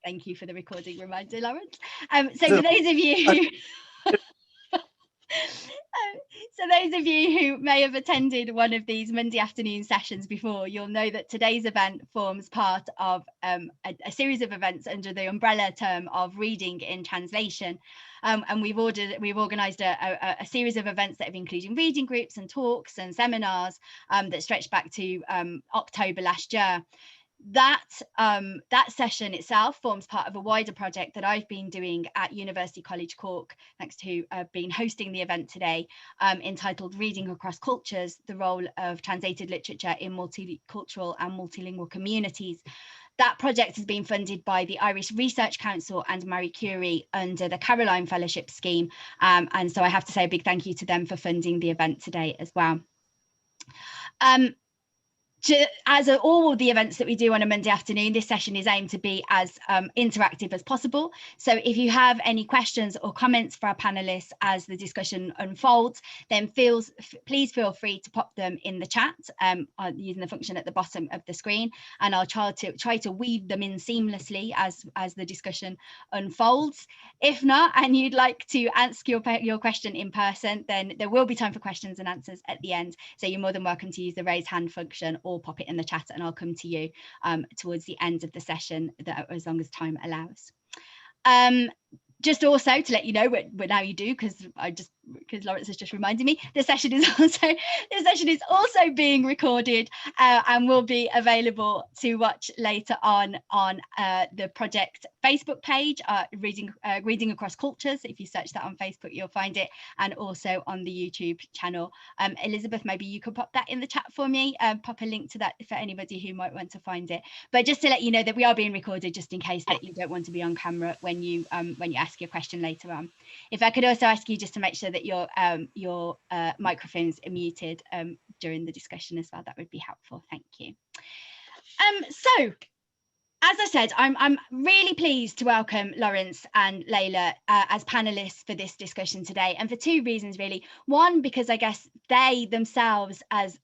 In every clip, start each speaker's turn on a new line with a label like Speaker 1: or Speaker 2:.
Speaker 1: Thank you for the recording reminder, Lawrence. So for those of you who so those of you who may have attended one of these Monday afternoon sessions before, you'll know that today's event forms part of a series of events under the umbrella term of Reading in Translation. And we've organised a series of events that have included reading groups and talks and seminars that stretch back to October last year. That session itself forms part of a wider project that I've been doing at University College Cork, thanks to being hosting the event today, entitled Reading Across Cultures, the Role of Translated Literature in Multicultural and Multilingual Communities. That project has been funded by the Irish Research Council and Marie Curie under the Caroline Fellowship Scheme. And so I have to say a big thank you to them for funding the event today as well. As all the events that we do on a Monday afternoon, this session is aimed to be as interactive as possible. So if you have any questions or comments for our panelists as the discussion unfolds, then please feel free to pop them in the chat using the function at the bottom of the screen, and I'll try to weave them in seamlessly as the discussion unfolds. If not, and you'd like to ask your question in person, then there will be time for questions and answers at the end. So you're more than welcome to use the raise hand function or pop it in the chat, and I'll come to you towards the end of the session, as long as time allows. Just also to let you know, but now you do, because Lawrence has just reminded me, this session is also being recorded and will be available to watch later on the project Facebook page, Reading Across Cultures. If you search that on Facebook, you'll find it, and also on the YouTube channel. Elizabeth, maybe you could pop that in the chat for me, pop a link to that for anybody who might want to find it. But just to let you know that we are being recorded, just in case that you don't want to be on camera when you ask your question later on. If I could also ask you just to make sure that your microphones are muted during the discussion as well, that would be helpful. Thank you. So, as I said, I'm really pleased to welcome Lawrence and Layla as panelists for this discussion today, and for two reasons really. One, because I guess they themselves, as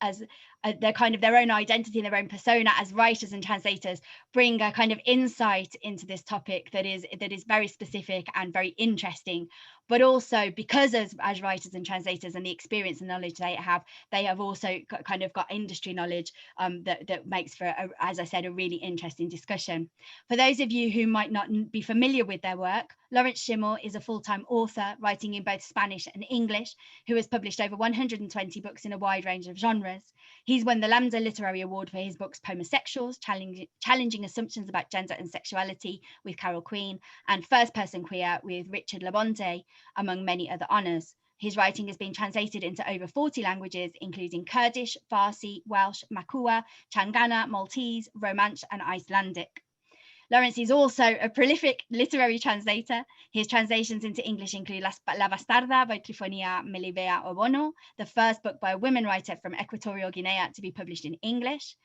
Speaker 1: they're kind of their own identity and their own persona as writers and translators, bring a kind of insight into this topic that is very specific and very interesting. But also because as writers and translators and the experience and knowledge they have also got industry knowledge that makes for, as I said, a really interesting discussion. For those of you who might not be familiar with their work, Lawrence Schimmel is a full-time author writing in both Spanish and English, who has published over 120 books in a wide range of genres. He's won the Lambda Literary Award for his books Homosexuals, Challenging Assumptions About Gender and Sexuality with Carol Queen, and First Person Queer with Richard Labonte, among many other honours. His writing has been translated into over 40 languages, including Kurdish, Farsi, Welsh, Makua, Changana, Maltese, Romansh, and Icelandic. Lawrence is also a prolific literary translator. His translations into English include La Bastarda by Trifonia Melibea Obono, the first book by a women writer from Equatorial Guinea to be published in English.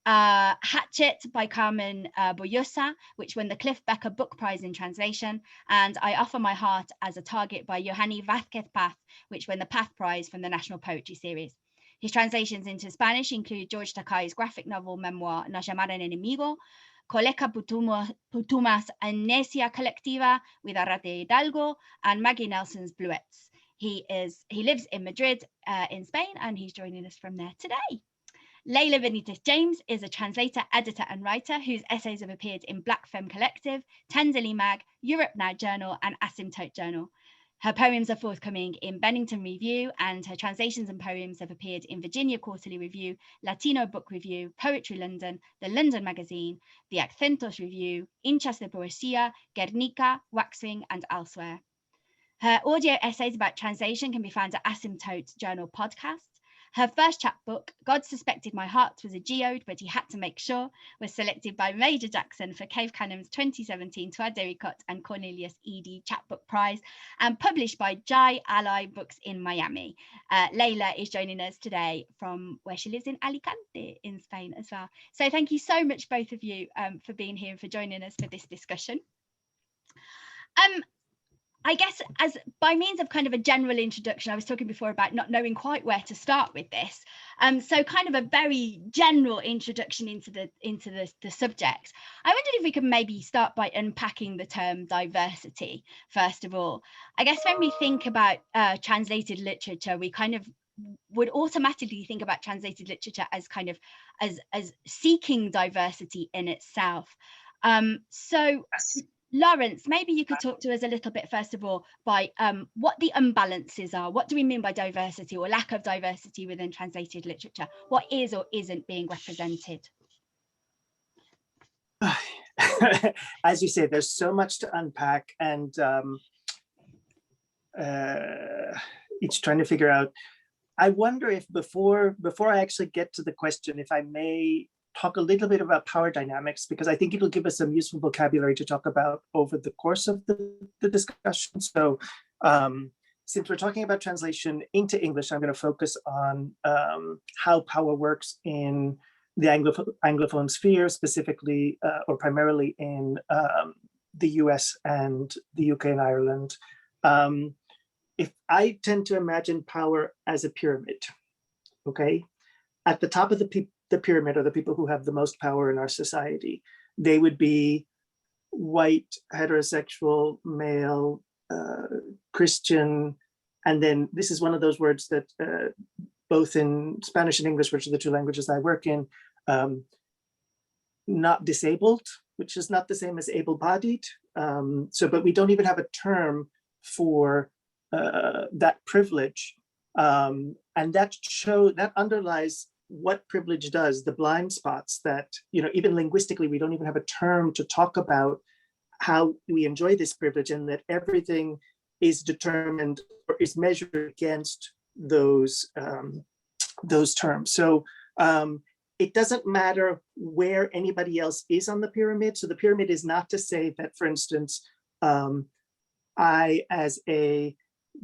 Speaker 1: Hatchet by Carmen Boyosa, which won the Cliff Becker Book Prize in Translation, and I Offer My Heart as a Target by Johanny Vázquez Paz, which won the Path Prize from the National Poetry Series. His translations into Spanish include George Takei's graphic novel memoir Nos llamaron enemigo, Coleca Putuma's Amnesia Colectiva with Arrate Hidalgo, and Maggie Nelson's Bluets. He lives in Madrid in Spain, and he's joining us from there today. Layla Benitez-James is a translator, editor and writer whose essays have appeared in Black Femme Collective, Tenderly Mag, Europe Now Journal and Asymptote Journal. Her poems are forthcoming in Bennington Review, and her translations and poems have appeared in Virginia Quarterly Review, Latino Book Review, Poetry London, The London Magazine, The Acentos Review, Hinchas de Poesía, Guernica, Waxwing and elsewhere. Her audio essays about translation can be found at Asymptote Journal Podcasts. Her first chapbook, God Suspected My Heart Was a Geode, But He Had to Make Sure, was selected by Major Jackson for Cave Canon's 2017 Toit Dericot and Cornelius Eady Chapbook Prize, and published by Jai Ally Books in Miami. Layla is joining us today from where she lives in Alicante in Spain as well. So thank you so much, both of you, for being here and for joining us for this discussion. I guess as by means of kind of a general introduction, I was talking before about not knowing quite where to start with this. So kind of a very general introduction into the subject. I wondered if we could maybe start by unpacking the term diversity, first of all. I guess when we think about translated literature, we kind of would automatically think about translated literature as kind of as seeking diversity in itself. So Lawrence, maybe you could talk to us a little bit, first of all, by what the unbalances are. What do we mean by diversity or lack of diversity within translated literature? What is or isn't being represented?
Speaker 2: As you say, there's so much to unpack, and each trying to figure out. I wonder if before I actually get to the question, if I may talk a little bit about power dynamics, because I think it'll give us some useful vocabulary to talk about over the course of the discussion. So since we're talking about translation into English, I'm going to focus on how power works in the Anglophone sphere, specifically or primarily in the US and the UK and Ireland. If I tend to imagine power as a pyramid, okay? At the top of the pyramid are the people who have the most power in our society. They would be white, heterosexual, male, Christian, and then this is one of those words that both in Spanish and English, which are the two languages I work in, not disabled, which is not the same as able-bodied. But we don't even have a term for that privilege. And that underlies what privilege does, the blind spots that, even linguistically, we don't even have a term to talk about how we enjoy this privilege, and that everything is determined or is measured against those terms. So it doesn't matter where anybody else is on the pyramid. So the pyramid is not to say that, for instance, I, as a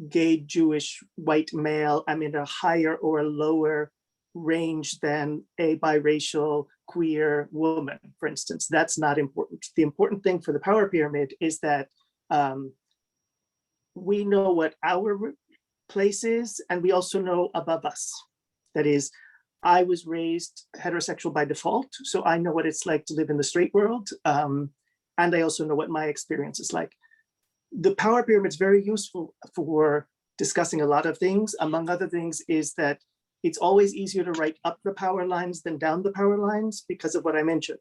Speaker 2: gay, Jewish, white male, I'm in a higher or a lower range than a biracial, queer woman, for instance. That's not important. The important thing for the power pyramid is that we know what our place is, and we also know above us. That is, I was raised heterosexual by default, so I know what it's like to live in the straight world, and I also know what my experience is like. The power pyramid is very useful for discussing a lot of things. Among other things is that it's always easier to write up the power lines than down the power lines because of what I mentioned.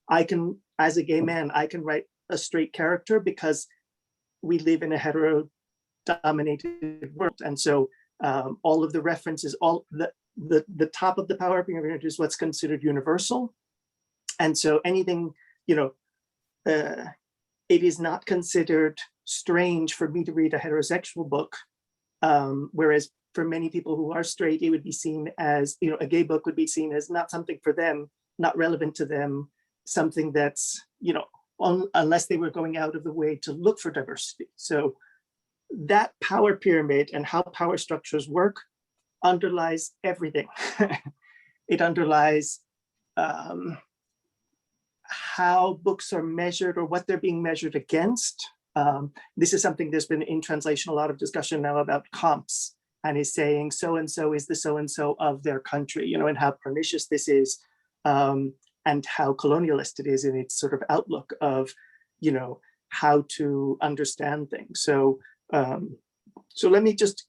Speaker 2: I can, as a gay man, I can write a straight character because we live in a hetero-dominated world. And so all of the references, all the top of the power pyramid is what's considered universal. And so anything, it is not considered strange for me to read a heterosexual book, whereas for many people who are straight, it would be seen as, a gay book would be seen as not something for them, not relevant to them, something that's, unless they were going out of the way to look for diversity. So that power pyramid and how power structures work underlies everything. It underlies how books are measured or what they're being measured against. This is something there's been in translation a lot of discussion now about comps, and is saying so-and-so is the so-and-so of their country, and how pernicious this is, and how colonialist it is in its sort of outlook of, how to understand things. So let me just,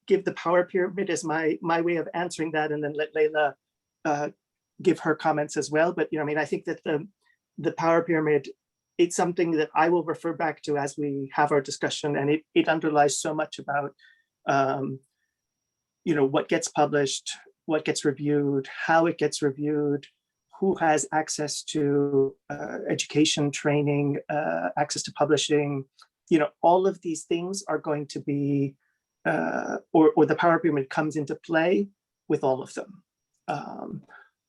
Speaker 2: give the power pyramid as my way of answering that, and then let Layla give her comments as well. But, I think that the power pyramid, it's something that I will refer back to as we have our discussion, and it underlies so much about, what gets published, what gets reviewed, how it gets reviewed, who has access to education, training, access to publishing. All of these things are going to be, or the power pyramid comes into play with all of them.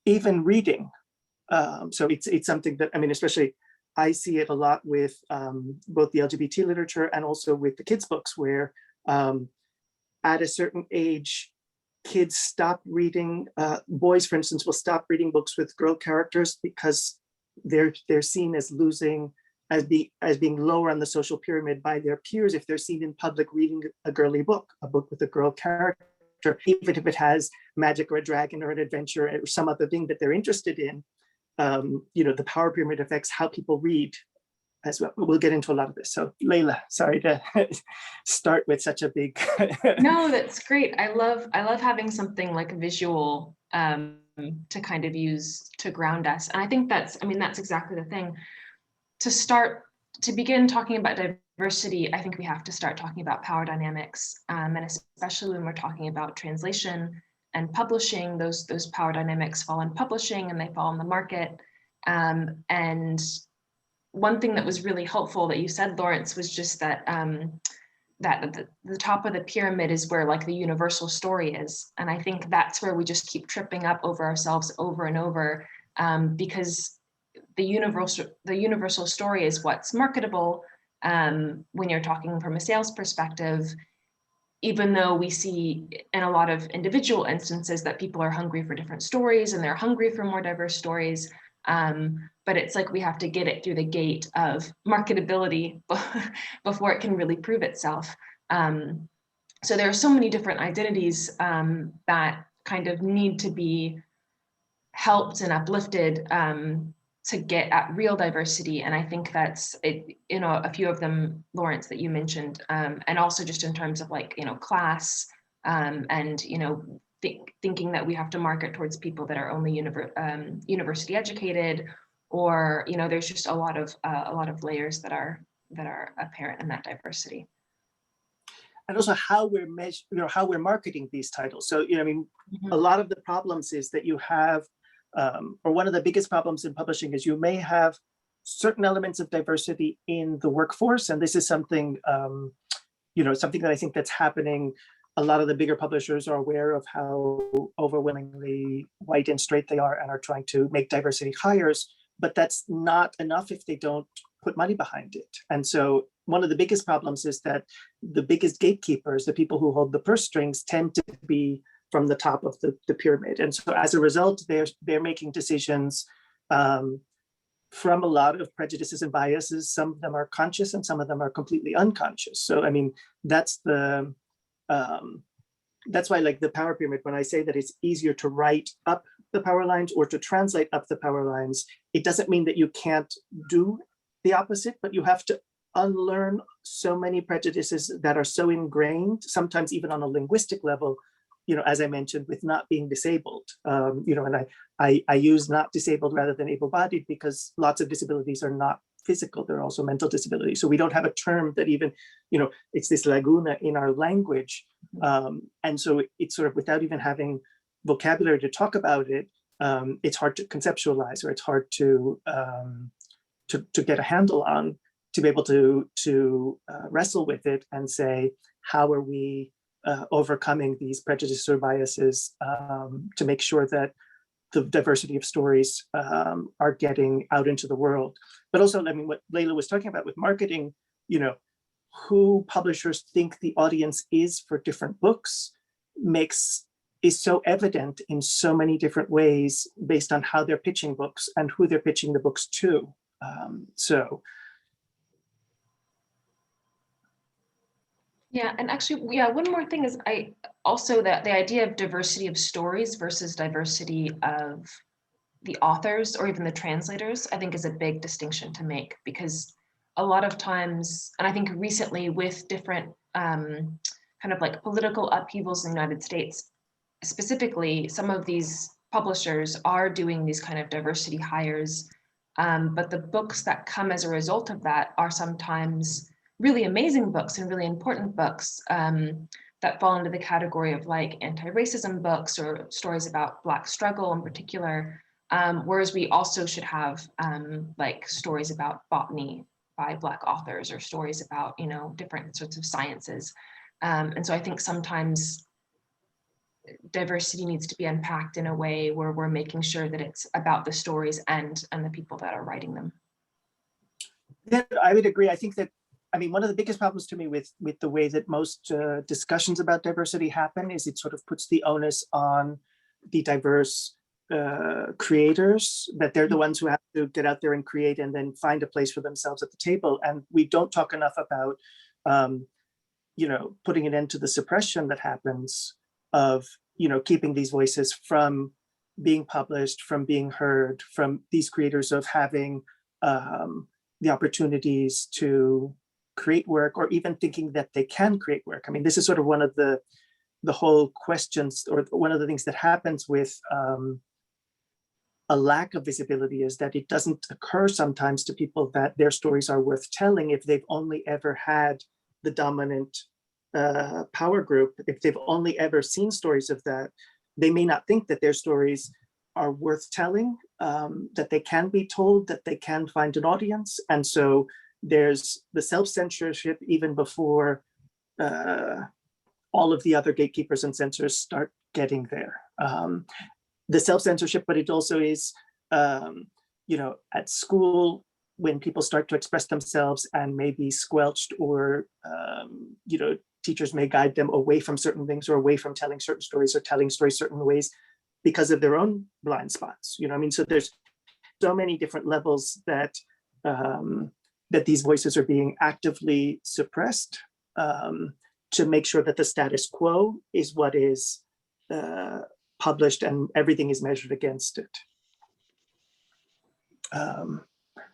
Speaker 2: Even reading. So it's something that, especially I see it a lot with both the LGBT literature and also with the kids' books, where at a certain age, kids stop reading, boys, for instance, will stop reading books with girl characters because they're seen as losing as being lower on the social pyramid by their peers if they're seen in public reading a girly book, a book with a girl character, even if it has magic or a dragon or an adventure or some other thing that they're interested in. The power pyramid affects how people read as well. We'll get into a lot of this. So Layla, sorry to start with such a big.
Speaker 3: No, that's great. I love having something like visual to kind of use to ground us. And I think that's exactly the thing. To begin talking about diversity, I think we have to start talking about power dynamics, and especially when we're talking about translation and publishing, those power dynamics fall in publishing and they fall in the market. And one thing that was really helpful that you said, Lawrence, was just that that the top of the pyramid is where like the universal story is. And I think that's where we just keep tripping up over ourselves over and over, because the universal story is what's marketable when you're talking from a sales perspective, even though we see in a lot of individual instances that people are hungry for different stories and they're hungry for more diverse stories. But it's like we have to get it through the gate of marketability before it can really prove itself. So there are so many different identities that kind of need to be helped and uplifted to get at real diversity. And I think that's it, a few of them, Lawrence, that you mentioned, and also just in terms of like, class and, thinking that we have to market towards people that are only university educated, or, there's just a lot of layers that are apparent in that diversity.
Speaker 2: And also how we're marketing these titles. So, a lot of the problems is that you have, or one of the biggest problems in publishing is you may have certain elements of diversity in the workforce. And this is something, something that I think that's happening. A lot of the bigger publishers are aware of how overwhelmingly white and straight they are and are trying to make diversity hires, but that's not enough if they don't put money behind it. And so one of the biggest problems is that the biggest gatekeepers, the people who hold the purse strings, tend to be from the top of the pyramid. And so as a result, they're making decisions from a lot of prejudices and biases. Some of them are conscious and some of them are completely unconscious. So, that's why, like the power pyramid, when I say that it's easier to write up the power lines or to translate up the power lines, it doesn't mean that you can't do the opposite, but you have to unlearn so many prejudices that are so ingrained, sometimes even on a linguistic level, as I mentioned, with not being disabled, and I use not disabled rather than able-bodied because lots of disabilities are not physical, they're also mental disabilities. So we don't have a term that even, it's this laguna in our language. And so it's sort of, without even having vocabulary to talk about it, it's hard to conceptualize, or it's hard to get a handle on, to be able to wrestle with it and say, how are we overcoming these prejudices or biases to make sure that the diversity of stories are getting out into the world. But also, what Layla was talking about with marketing, who publishers think the audience is for different books is so evident in so many different ways based on how they're pitching books and who they're pitching the books to.
Speaker 3: Yeah, and actually, one more thing is that the idea of diversity of stories versus diversity of the authors or even the translators, I think is a big distinction to make, because a lot of times, and I think recently with different kind of like political upheavals in the United States, specifically, some of these publishers are doing these kind of diversity hires, but the books that come as a result of that are sometimes really amazing books and really important books that fall into the category of like anti-racism books or stories about Black struggle in particular, whereas we also should have like stories about botany by Black authors, or stories about, different sorts of sciences. And so I think sometimes diversity needs to be unpacked in a way where we're making sure that it's about the stories and the people that are writing them.
Speaker 2: Yeah, I would agree. I think that, one of the biggest problems to me with the way that most discussions about diversity happen is it sort of puts the onus on the diverse creators, that they're the ones who have to get out there and create and then find a place for themselves at the table. And we don't talk enough about, putting an end to the suppression that happens of, keeping these voices from being published, from being heard, from these creators of having the opportunities to create work, or even thinking that they can create work. I mean, this is sort of one of the whole questions, or one of the things that happens with a lack of visibility, is that it doesn't occur sometimes to people that their stories are worth telling if they've only ever had the dominant power group. If they've only ever seen stories of that, they may not think that their stories are worth telling, that they can be told, that they can find an audience. And so there's the self-censorship even before all of the other gatekeepers and censors start getting there. The self-censorship, but it also is, at school, when people start to express themselves and may be squelched, or, teachers may guide them away from certain things, or away from telling certain stories, or telling stories certain ways because of their own blind spots. So there's so many different levels that that these voices are being actively suppressed, to make sure that the status quo is what is published, and everything is measured against it.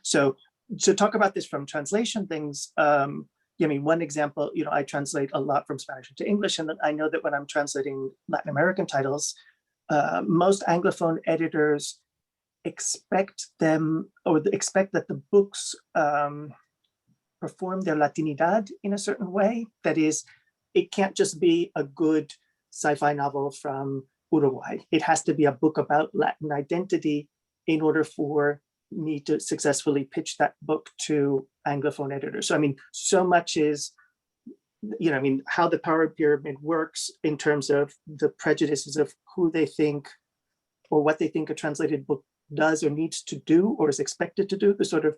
Speaker 2: So to talk about this from translation things, one example, I translate a lot from Spanish into English, and I know that when I'm translating Latin American titles, most Anglophone editors expect that the books perform their Latinidad in a certain way. That is, it can't just be a good sci-fi novel from Uruguay. It has to be a book about Latin identity in order for me to successfully pitch that book to Anglophone editors. So, so much is, how the power pyramid works in terms of the prejudices of who they think, or what they think a translated book does or needs to do, or is expected to do. The sort of,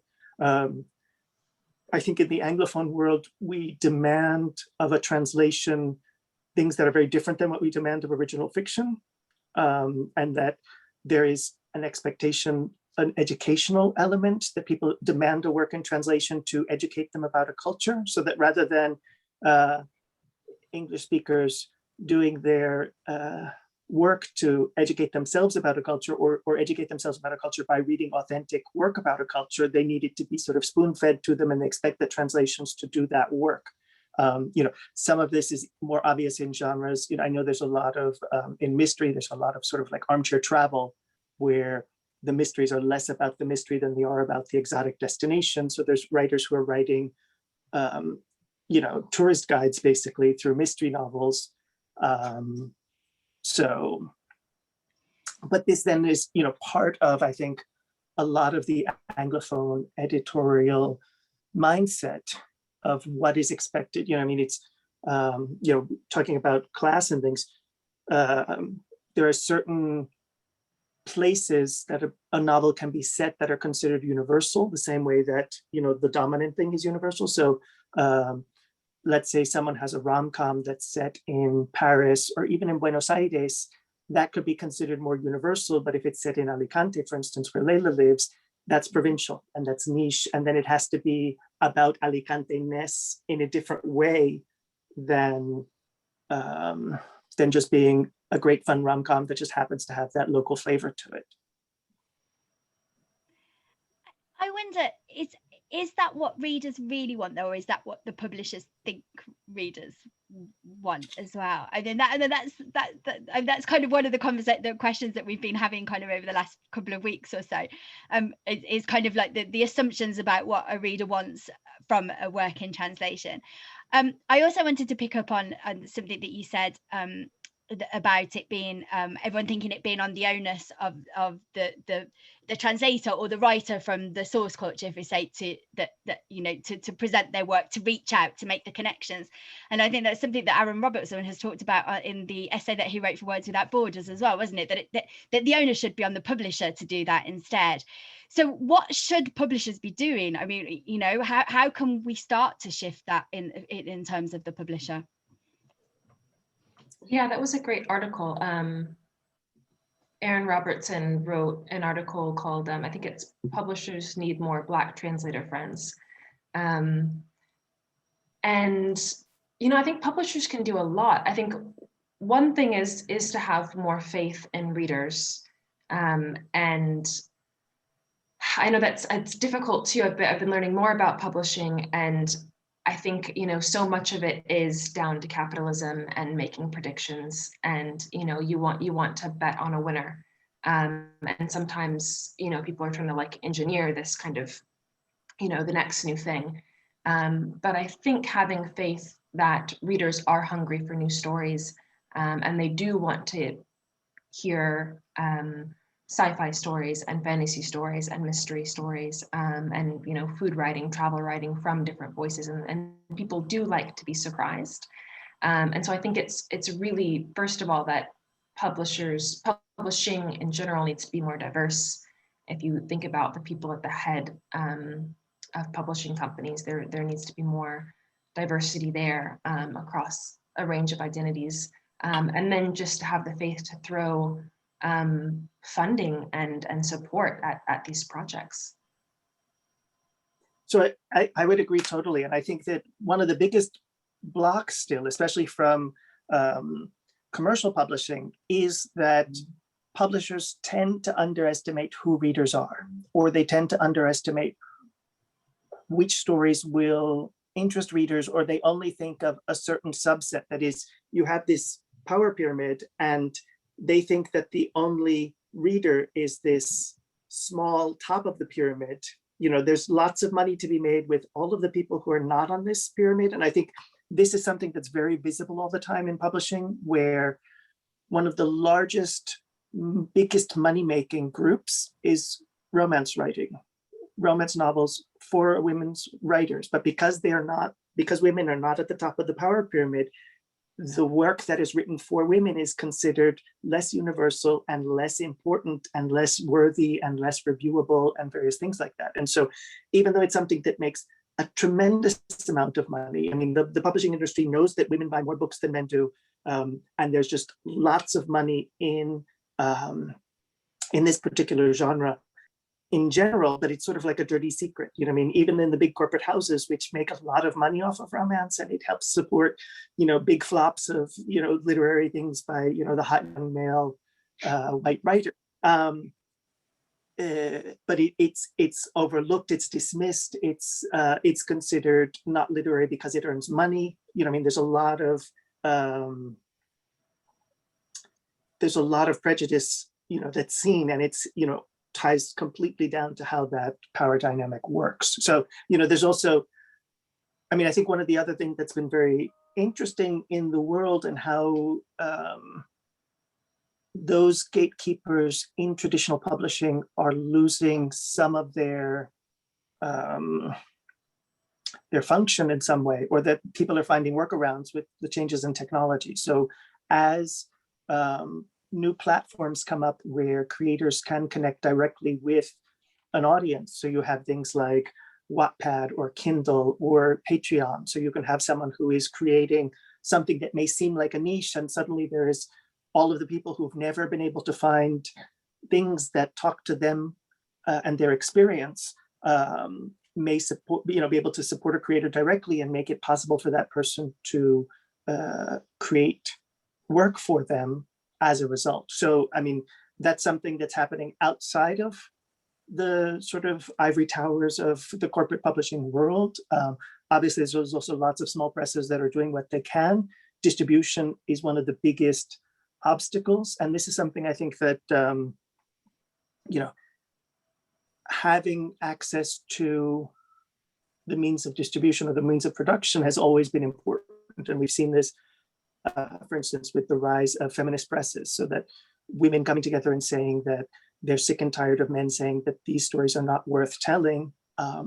Speaker 2: I think in the Anglophone world, we demand of a translation things that are very different than what we demand of original fiction, and that there is an expectation, an educational element, that people demand a work in translation to educate them about a culture, so that rather than English speakers doing their work to educate themselves about a culture, or educate themselves about a culture by reading authentic work about a culture, they need it to be sort of spoon-fed to them, and they expect the translations to do that work. Some of this is more obvious in genres. I know there's a lot of, in mystery, there's a lot of sort of like armchair travel, where the mysteries are less about the mystery than they are about the exotic destination. So there's writers who are writing, tourist guides basically through mystery novels. But this then is, part of, I think, a lot of the Anglophone editorial mindset of what is expected. It's, talking about class and things, there are certain places that a novel can be set that are considered universal, the same way that, the dominant thing is universal. So let's say someone has a rom-com that's set in Paris, or even in Buenos Aires, that could be considered more universal. But if it's set in Alicante, for instance, where Layla lives, that's provincial and that's niche. And then it has to be about Alicante-ness in a different way than just being a great fun rom-com that just happens to have that local flavor to it.
Speaker 1: I wonder, is that what readers really want, though, or is that what the publishers think readers want as well? That's kind of one of the questions that we've been having kind of over the last couple of weeks or so. Is kind of like the assumptions about what a reader wants from a work in translation. I also wanted to pick up on something that you said about it being everyone thinking it being on the onus of the translator or the writer from the source culture, if we say, to present their work, to reach out, to make the connections. And I think that's something that Aaron Robertson has talked about in the essay that he wrote for Words Without Borders as well, wasn't it? That the onus should be on the publisher to do that instead. So what should publishers be doing? I mean, how can we start to shift that in terms of the publisher?
Speaker 3: Yeah, that was a great article. Aaron Robertson wrote an article called, I think it's Publishers Need More Black Translator Friends. And, you know, I think publishers can do a lot. I think one thing is to have more faith in readers. And I know it's difficult too. I've been learning more about publishing, and I think, you know, so much of it is down to capitalism and making predictions. And, you know, you want to bet on a winner. And sometimes, you know, people are trying to like engineer this kind of, you know, the next new thing. But I think having faith that readers are hungry for new stories, and they do want to hear sci-fi stories and fantasy stories and mystery stories, and, you know, food writing, travel writing from different voices, and people do like to be surprised. And so I think it's really, first of all, that publishing in general needs to be more diverse. If you think about the people at the head of publishing companies, there needs to be more diversity there, across a range of identities. And then just to have the faith to throw funding and support at these projects.
Speaker 2: So I would agree totally. And I think that one of the biggest blocks still, especially from commercial publishing, is that publishers tend to underestimate who readers are, or they tend to underestimate which stories will interest readers, or they only think of a certain subset. That is, you have this power pyramid and they think that the only reader is this small top of the pyramid. You know, there's lots of money to be made with all of the people who are not on this pyramid. And I think this is something that's very visible all the time in publishing, where one of the largest, biggest money-making groups is romance writing, romance novels for women's writers. But because women are not at the top of the power pyramid, the work that is written for women is considered less universal and less important and less worthy and less reviewable and various things like that. And so even though it's something that makes a tremendous amount of money, I mean, the publishing industry knows that women buy more books than men do, and there's just lots of money in this particular genre in general, but it's sort of like a dirty secret. You know what I mean? Even in the big corporate houses, which make a lot of money off of romance, and it helps support, you know, big flops of, you know, literary things by, you know, the hot young male white writer. But it's overlooked, it's dismissed, it's considered not literary because it earns money. You know what I mean? There's a lot of prejudice, you know, that's seen, and it's, you know, ties completely down to how that power dynamic works. So, you know, there's also, I mean, I think one of the other things that's been very interesting in the world, and how those gatekeepers in traditional publishing are losing some of their function in some way, or that people are finding workarounds with the changes in technology. So as new platforms come up where creators can connect directly with an audience. So you have things like Wattpad or Kindle or Patreon. So you can have someone who is creating something that may seem like a niche, and suddenly there is all of the people who've never been able to find things that talk to them and their experience may support, you know, be able to support a creator directly and make it possible for that person to create work for them as a result. So, I mean, that's something that's happening outside of the sort of ivory towers of the corporate publishing world. Obviously, there's also lots of small presses that are doing what they can. Distribution is one of the biggest obstacles. And this is something I think that, you know, having access to the means of distribution or the means of production has always been important. And we've seen this, for instance, with the rise of feminist presses, so that women coming together and saying that they're sick and tired of men saying that these stories are not worth telling,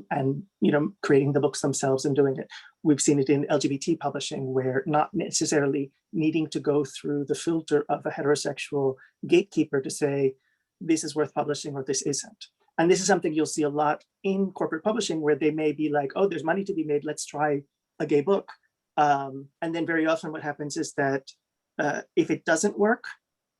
Speaker 2: and, you know, creating the books themselves and doing it. We've seen it in LGBT publishing, where not necessarily needing to go through the filter of a heterosexual gatekeeper to say this is worth publishing or this isn't. And this is something you'll see a lot in corporate publishing, where they may be like, oh, there's money to be made, let's try a gay book. And then very often what happens is that if it doesn't work,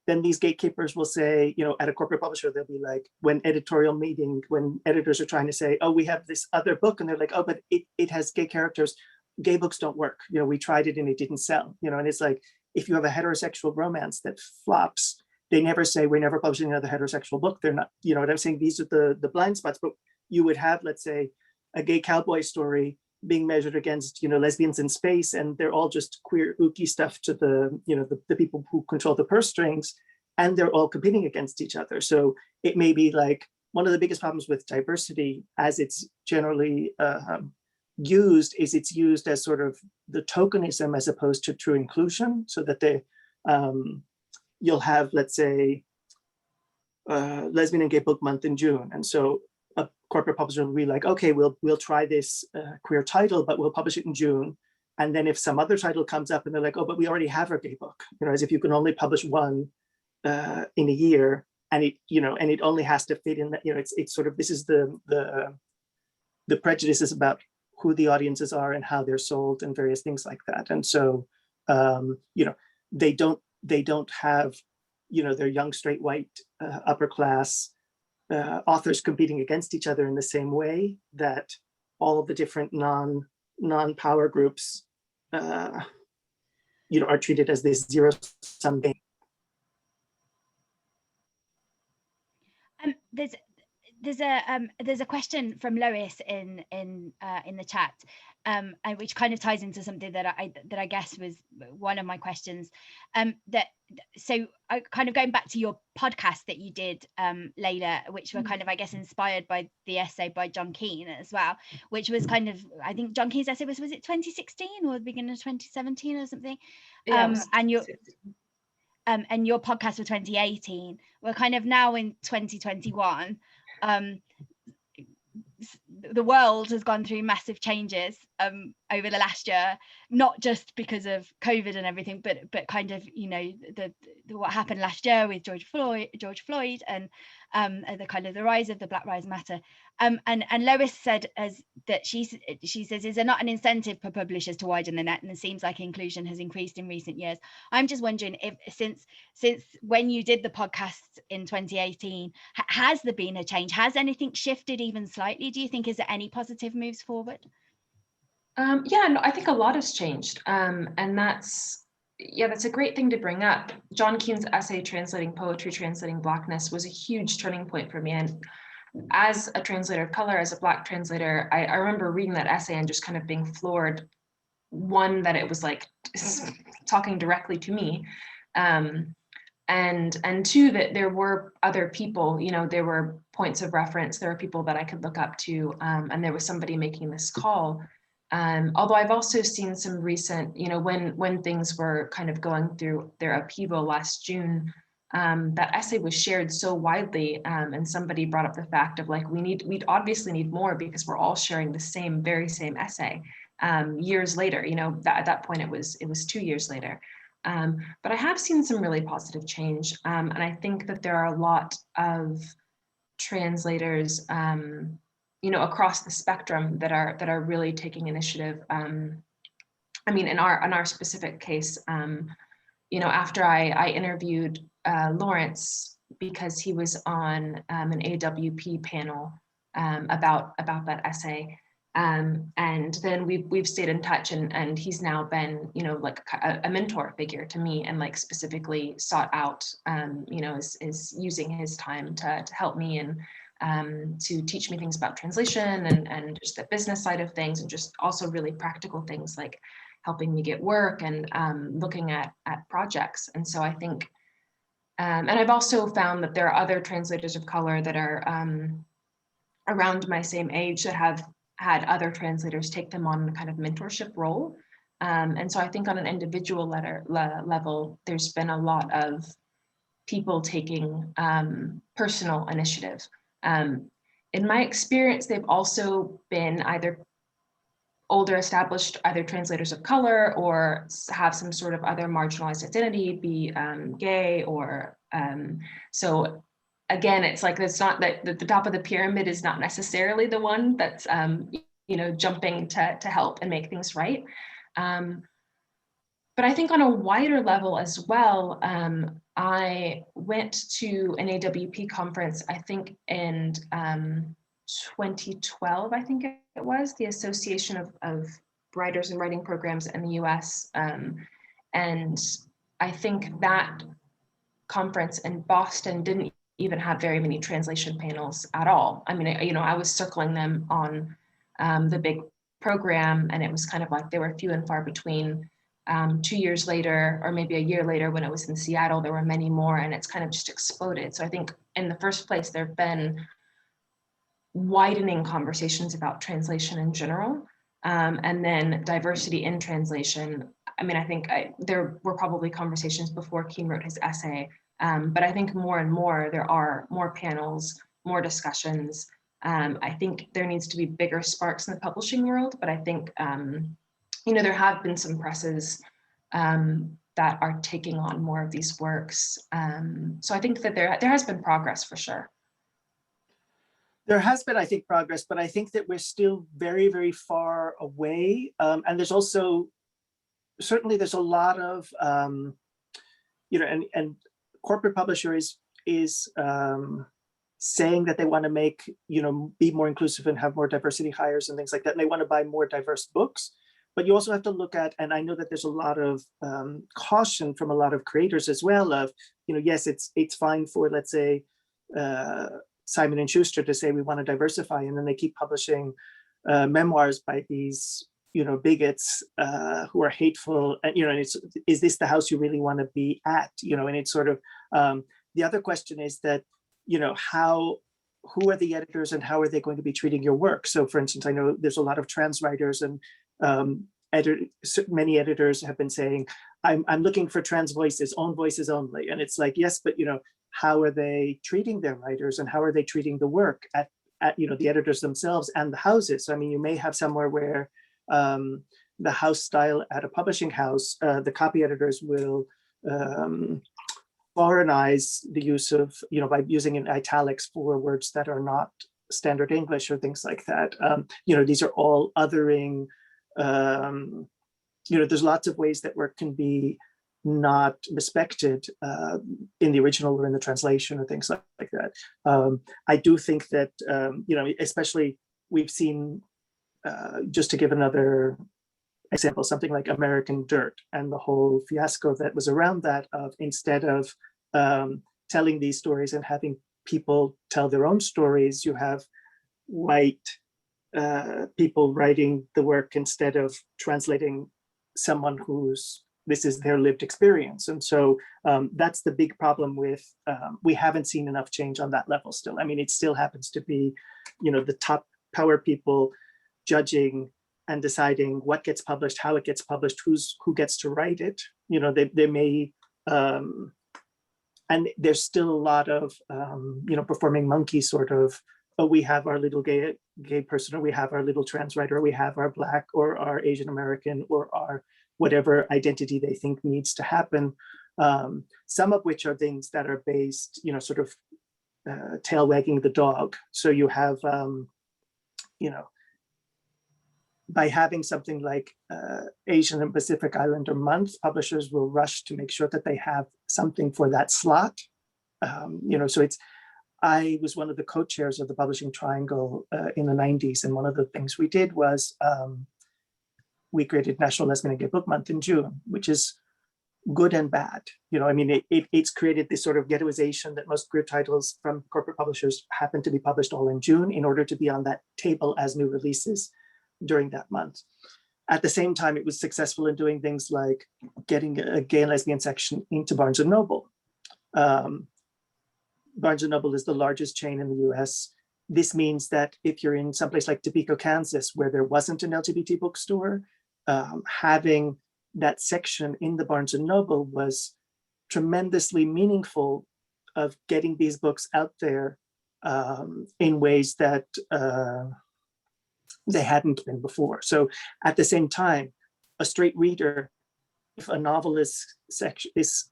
Speaker 2: then these gatekeepers will say, you know, at a corporate publisher, they'll be like, when editorial meeting, when editors are trying to say, oh, we have this other book, and they're like, oh, but it has gay characters. Gay books don't work. You know, we tried it and it didn't sell. You know, and it's like, if you have a heterosexual romance that flops, they never say, we're never publishing another heterosexual book. They're not, you know what I'm saying? These are the blind spots. But you would have, let's say, a gay cowboy story being measured against, you know, lesbians in space, and they're all just queer ooky stuff to the, you know, the people who control the purse strings, and they're all competing against each other. So it may be like one of the biggest problems with diversity, as it's generally used, is it's used as sort of the tokenism as opposed to true inclusion, so that they you'll have, let's say, lesbian and gay book month in June, and so a corporate publisher will be like, okay, we'll try this queer title, but we'll publish it in June. And then if some other title comes up and they're like, oh, but we already have our gay book, you know, as if you can only publish one in a year, and it, you know, and it only has to fit in that, you know, it's sort of, this is the prejudices about who the audiences are and how they're sold and various things like that. And so, you know, they don't have, you know, their young straight white upper class authors competing against each other in the same way that all of the different non-power groups, you know, are treated as this zero-sum game.
Speaker 1: There's a question from Lois in the chat, which kind of ties into something that I guess was one of my questions. So kind of going back to your podcast that you did, Layla, which were kind of, I guess, inspired by the essay by John Keane as well, which was kind of, I think John Keane's essay was it 2016 or the beginning of 2017 or something?
Speaker 3: Yeah,
Speaker 1: and your podcast for 2018. We're kind of now in 2021. The world has gone through massive changes over the last year, not just because of COVID and everything, but kind of, you know, the what happened last year with George Floyd and the kind of the rise of the Black Lives Matter. And Lois said that she says, is there not an incentive for publishers to widen the net? And it seems like inclusion has increased in recent years. I'm just wondering if since when you did the podcast in 2018, has there been a change? Has anything shifted even slightly? Do you think, is there any positive moves forward?
Speaker 3: Yeah, no, I think a lot has changed. And that's a great thing to bring up. John Keane's essay, Translating Poetry, Translating Blackness, was a huge turning point for me. And as a translator of color, as a Black translator, I remember reading that essay and just kind of being floored. One, that it was like talking directly to me. And two, that there were other people, you know, there were points of reference, there were people that I could look up to, and there was somebody making this call. Although I've also seen some recent, you know, when things were kind of going through their upheaval last June, that essay was shared so widely, and somebody brought up the fact of like, we obviously need more because we're all sharing the very same essay years later. You know, at that point it was 2 years later. But I have seen some really positive change, and I think that there are a lot of translators, you know, across the spectrum that are really taking initiative. I mean, in our specific case, you know, after I interviewed Lawrence because he was on an AWP panel about that essay. And then we've stayed in touch, and he's now been, you know, like a mentor figure to me, and like specifically sought out, you know, is using his time to help me and to teach me things about translation and just the business side of things, and just also really practical things like helping me get work and looking at projects. And so I think, and I've also found that there are other translators of color that are around my same age that have had other translators take them on a kind of mentorship role. And so I think on an individual level, there's been a lot of people taking personal initiative. In my experience, they've also been either older established, either translators of color or have some sort of other marginalized identity, be gay or, so again, it's like, it's not that the top of the pyramid is not necessarily the one that's, you know, jumping to help and make things right. But I think on a wider level as well, I went to an AWP conference, I think in 2012, I think it was, the Association of Writers and Writing Programs in the US. And I think that conference in Boston didn't even have very many translation panels at all. I mean, I was circling them on the big program, and it was kind of like they were few and far between. 2 years later, or maybe a year later, when it was in Seattle, there were many more, and it's kind of just exploded. So I think in the first place, there have been widening conversations about translation in general, and then diversity in translation. I mean, I think there were probably conversations before Keen wrote his essay, but I think more and more there are more panels, more discussions. I think there needs to be bigger sparks in the publishing world, but I think there have been some presses that are taking on more of these works. So I think that there has been progress for sure.
Speaker 2: There has been, I think, progress, but I think that we're still very, very far away. And there's also, certainly there's a lot of, and corporate publisher is saying that they want to make, be more inclusive and have more diversity hires and things like that. And they want to buy more diverse books. But you also have to look at, and I know that there's a lot of caution from a lot of creators as well of, yes, it's fine for, let's say, Simon & Schuster to say we want to diversify, and then they keep publishing memoirs by these, bigots who are hateful, and, and is this the house you really want to be at? And it's sort of, the other question is that, who are the editors and how are they going to be treating your work? So for instance, I know there's a lot of trans writers, and many editors have been saying, I'm looking for trans voices only. And it's like, yes, but how are they treating their writers, and how are they treating the work at the editors themselves and the houses? So, I mean, you may have somewhere where the house style at a publishing house, the copy editors will foreignize the use of, by using in italics for words that are not standard English or things like that. These are all othering. There's lots of ways that work can be not respected in the original or in the translation or things like that. I do think that, especially we've seen, just to give another example, something like American Dirt and the whole fiasco that was around that, of instead of telling these stories and having people tell their own stories, you have white people writing the work instead of translating someone this is their lived experience. And so that's the big problem with, we haven't seen enough change on that level still. I mean, it still happens to be, the top power people judging and deciding what gets published, how it gets published, who gets to write it. They may, and there's still a lot of, performing monkey sort of, oh, we have our little gay person, or we have our little trans writer, or we have our Black or our Asian American or our whatever identity they think needs to happen. Some of which are things that are based, sort of tail wagging the dog. So you have, by having something like Asian and Pacific Islander Month, publishers will rush to make sure that they have something for that slot. So I was one of the co-chairs of the Publishing Triangle in the 90s. And one of the things we did was we created National Lesbian and Gay Book Month in June, which is good and bad. It's created this sort of ghettoization that most queer titles from corporate publishers happen to be published all in June in order to be on that table as new releases during that month. At the same time, it was successful in doing things like getting a gay and lesbian section into Barnes & Noble. Barnes & Noble is the largest chain in the US. This means that if you're in someplace like Topeka, Kansas, where there wasn't an LGBT bookstore, having that section in the Barnes & Noble was tremendously meaningful of getting these books out there in ways that they hadn't been before. So at the same time, a straight reader, if a novel is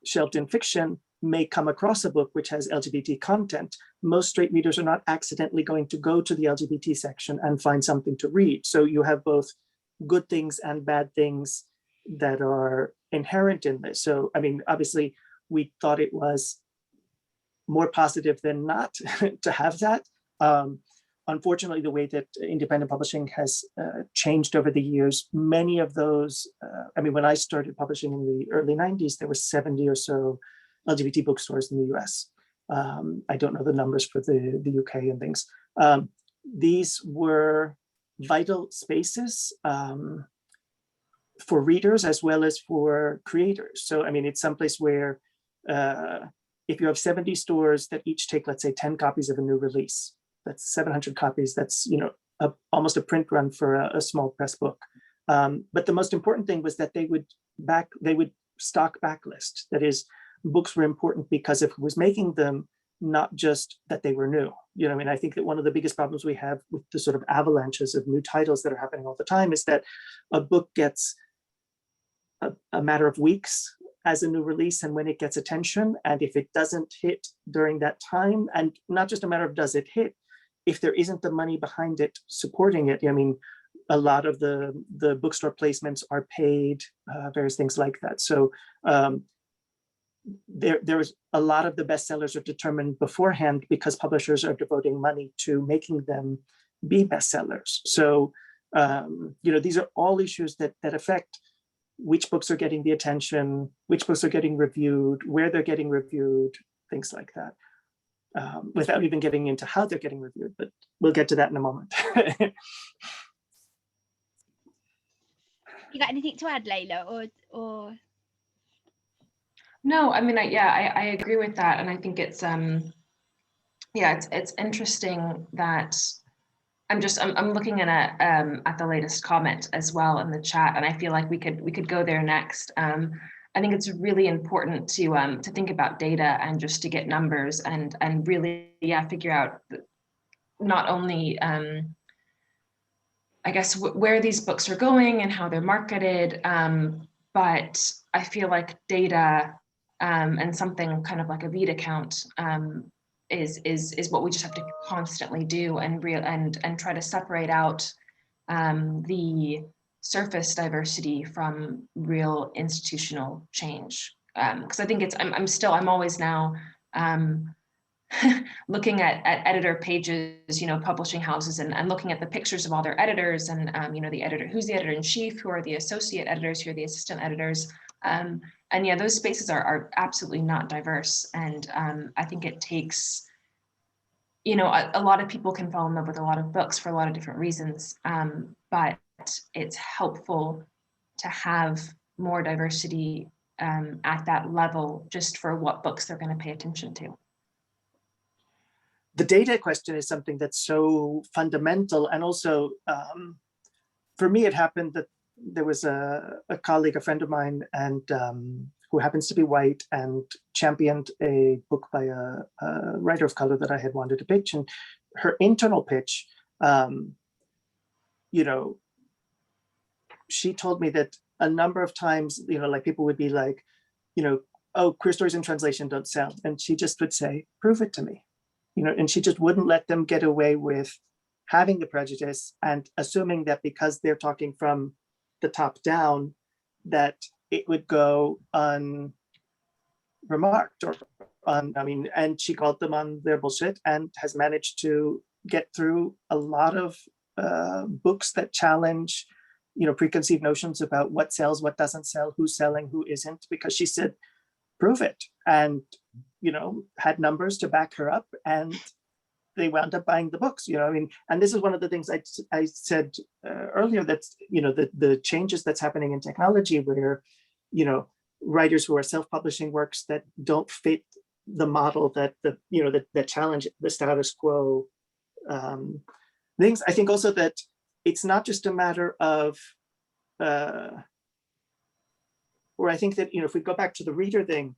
Speaker 2: shelved in fiction, may come across a book which has LGBT content. Most straight readers are not accidentally going to go to the LGBT section and find something to read. So you have both good things and bad things that are inherent in this. So, I mean, obviously, we thought it was more positive than not to have that. Unfortunately, the way that independent publishing has changed over the years, many of those, I mean, when I started publishing in the early 90s, there were 70 or so LGBT bookstores in the US. I don't know the numbers for the UK and things. These were vital spaces for readers as well as for creators. So, I mean, it's someplace where if you have 70 stores that each take, let's say, 10 copies of a new release, that's 700 copies. That's, you know, almost a print run for a small press book. But the most important thing was that they would stock backlist. That is, books were important because of who was making them, not just that they were new. You know, I mean, I think that one of the biggest problems we have with the sort of avalanches of new titles that are happening all the time is that a book gets a matter of weeks as a new release, and when it gets attention, and if it doesn't hit during that time, and not just a matter of does it hit, if there isn't the money behind it supporting it, I mean, a lot of the bookstore placements are paid, various things like that. So there's a lot of the bestsellers are determined beforehand because publishers are devoting money to making them be bestsellers. So you know, these are all issues that affect which books are getting the attention, which books are getting reviewed, where they're getting reviewed, things like that. Without even getting into how they're getting reviewed, but we'll get to that in a moment.
Speaker 1: You got anything to add, Layla, or?
Speaker 3: No, I mean, I agree with that, and I think it's it's interesting that I'm looking at the latest comment as well in the chat, and I feel like we could go there next. I think it's really important to think about data and just to get numbers and really figure out not only I guess where these books are going and how they're marketed, but I feel like data and something kind of like a Vita count is what we just have to constantly do and try to separate out the surface diversity from real institutional change. Because I think I'm always now looking at editor pages, you know, publishing houses and looking at the pictures of all their editors and, you know, the editor, who's the editor-in-chief, who are the associate editors, who are the assistant editors. And yeah, those spaces are absolutely not diverse. And I think it takes, you know, a lot of people can fall in love with a lot of books for a lot of different reasons, but it's helpful to have more diversity at that level just for what books they're going to pay attention to.
Speaker 2: The data question is something that's so fundamental. And also, for me, it happened that there was a colleague, a friend of mine, and who happens to be white, and championed a book by a writer of color that I had wanted to pitch. And her internal pitch, you know, she told me that a number of times, you know, like people would be like, you know, oh, queer stories in translation don't sell. And she just would say, prove it to me. You know, and she just wouldn't let them get away with having the prejudice and assuming that because they're talking from the top down, that it would go unremarked or I mean, and she called them on their bullshit and has managed to get through a lot of books that challenge, you know, preconceived notions about what sells, what doesn't sell, who's selling, who isn't, because she said, prove it. And, you know, had numbers to back her up, and they wound up buying the books, you know, I mean, and this is one of the things I said earlier, that's, you know, the changes that's happening in technology where, you know, writers who are self-publishing works that don't fit the model that you know, that challenge the status quo things. I think also that it's not just a matter of, where I think that, you know, if we go back to the reader thing,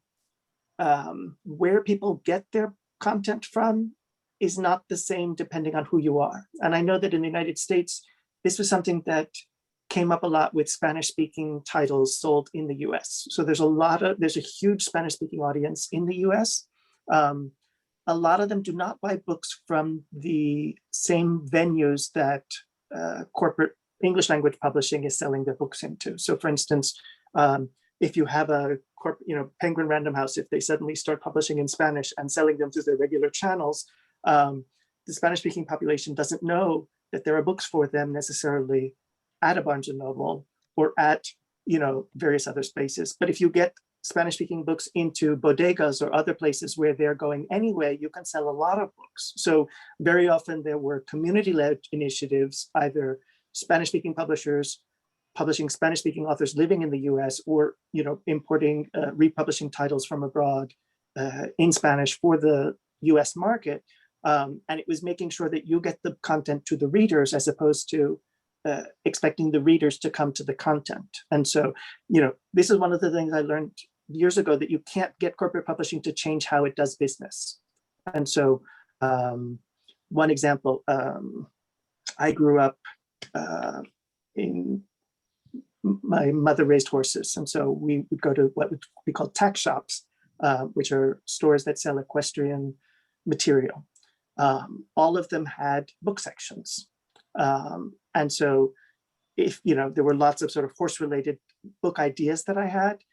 Speaker 2: where people get their content from is not the same depending on who you are. And I know that in the United States, this was something that came up a lot with Spanish-speaking titles sold in the US. So there's a huge Spanish-speaking audience in the US. A lot of them do not buy books from the same venues that corporate English language publishing is selling their books into. So for instance, if you have a Penguin Random House, if they suddenly start publishing in Spanish and selling them through their regular channels, the Spanish-speaking population doesn't know that there are books for them necessarily at a Barnes and Noble or at various other spaces. But if you get Spanish-speaking books into bodegas or other places where they're going anyway, you can sell a lot of books. So very often there were community-led initiatives, either Spanish-speaking publishers publishing Spanish-speaking authors living in the US, or importing, republishing titles from abroad in Spanish for the US market. And it was making sure that you get the content to the readers as opposed to expecting the readers to come to the content. And so, this is one of the things I learned years ago, that you can't get corporate publishing to change how it does business. And so one example, I grew up my mother raised horses. And so we would go to what we call tack shops, which are stores that sell equestrian material. All of them had book sections. And so if, there were lots of sort of horse-related book ideas that I had.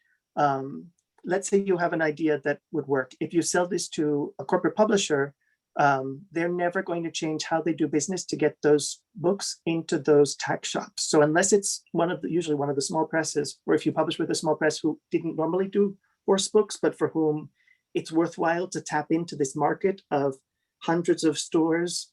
Speaker 2: Let's say you have an idea that would work. If you sell this to a corporate publisher, they're never going to change how they do business to get those books into those tack shops. So unless it's usually one of the small presses, or if you publish with a small press who didn't normally do horse books, but for whom it's worthwhile to tap into this market of hundreds of stores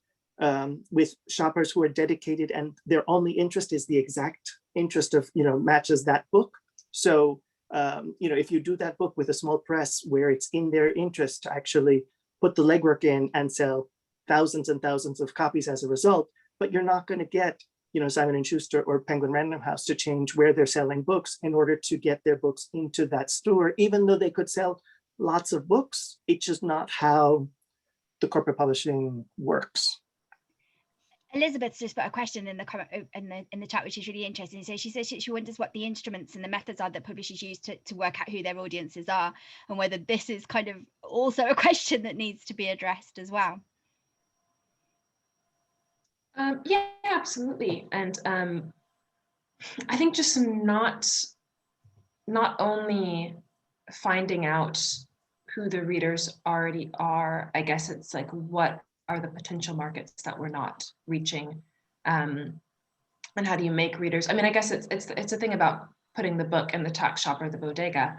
Speaker 2: with shoppers who are dedicated, and their only interest is the exact interest of, matches that book. So, if you do that book with a small press where it's in their interest to actually put the legwork in and sell thousands and thousands of copies as a result, but you're not going to get, Simon & Schuster or Penguin Random House to change where they're selling books in order to get their books into that store, even though they could sell lots of books. It's just not how the corporate publishing works.
Speaker 1: Elizabeth's just put a question in the comment in the chat, which is really interesting. So she says she wonders what the instruments and the methods are that publishers use to work out who their audiences are, and whether this is kind of also a question that needs to be addressed as well.
Speaker 3: Yeah, absolutely. And I think just not only finding out who the readers already are, I guess it's like, what are the potential markets that we're not reaching, and how do you make readers? I mean, I guess it's a thing about putting the book in the tack shop or the bodega,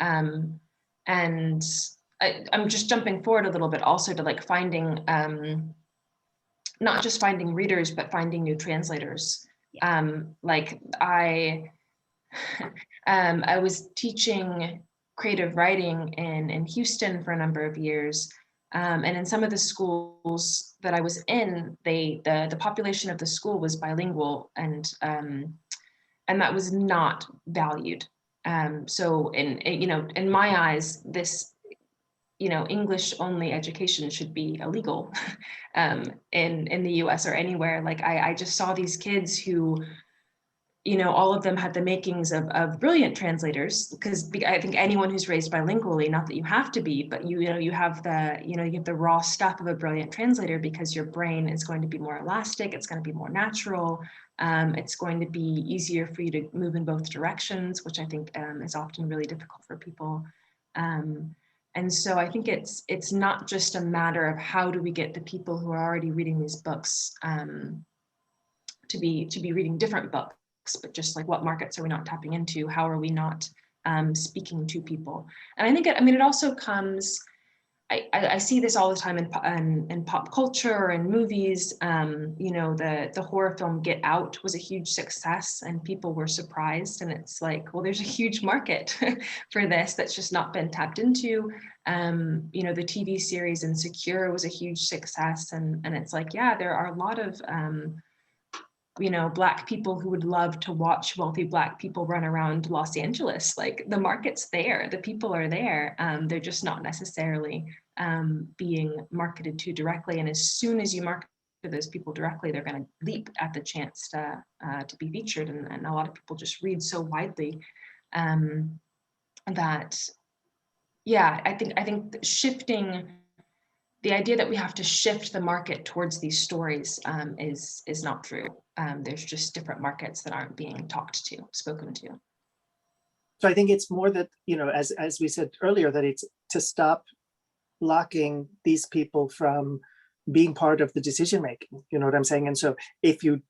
Speaker 3: and I'm just jumping forward a little bit also to like finding, not just finding readers, but finding new translators. Like I was teaching creative writing in Houston for a number of years. And in some of the schools that I was in, the population of the school was bilingual, and that was not valued. So in my eyes, this English only education should be illegal in the US or anywhere. Like I just saw these kids who, all of them had the makings of brilliant translators, because I think anyone who's raised bilingually, not that you have to be, but you have the raw stuff of a brilliant translator, because your brain is going to be more elastic, it's going to be more natural, it's going to be easier for you to move in both directions, which I think is often really difficult for people. And so I think it's not just a matter of how do we get the people who are already reading these books to be reading different books, but just like, what markets are we not tapping into? How are we not speaking to people? And I think it also comes, I see this all the time in pop culture and movies. The horror film Get Out was a huge success, and people were surprised. And it's like, well, there's a huge market for this that's just not been tapped into. The TV series Insecure was a huge success, and it's like, yeah, there are a lot of Black people who would love to watch wealthy Black people run around Los Angeles. Like, the market's there, the people are there. They're just not necessarily being marketed to directly. And as soon as you market to those people directly, they're going to leap at the chance to be featured. And a lot of people just read so widely that, yeah, I think shifting. The idea that we have to shift the market towards these stories is not true. There's just different markets that aren't being spoken to.
Speaker 2: So I think it's more that, as we said earlier, that it's to stop blocking these people from being part of the decision making. You know what I'm saying? And so if you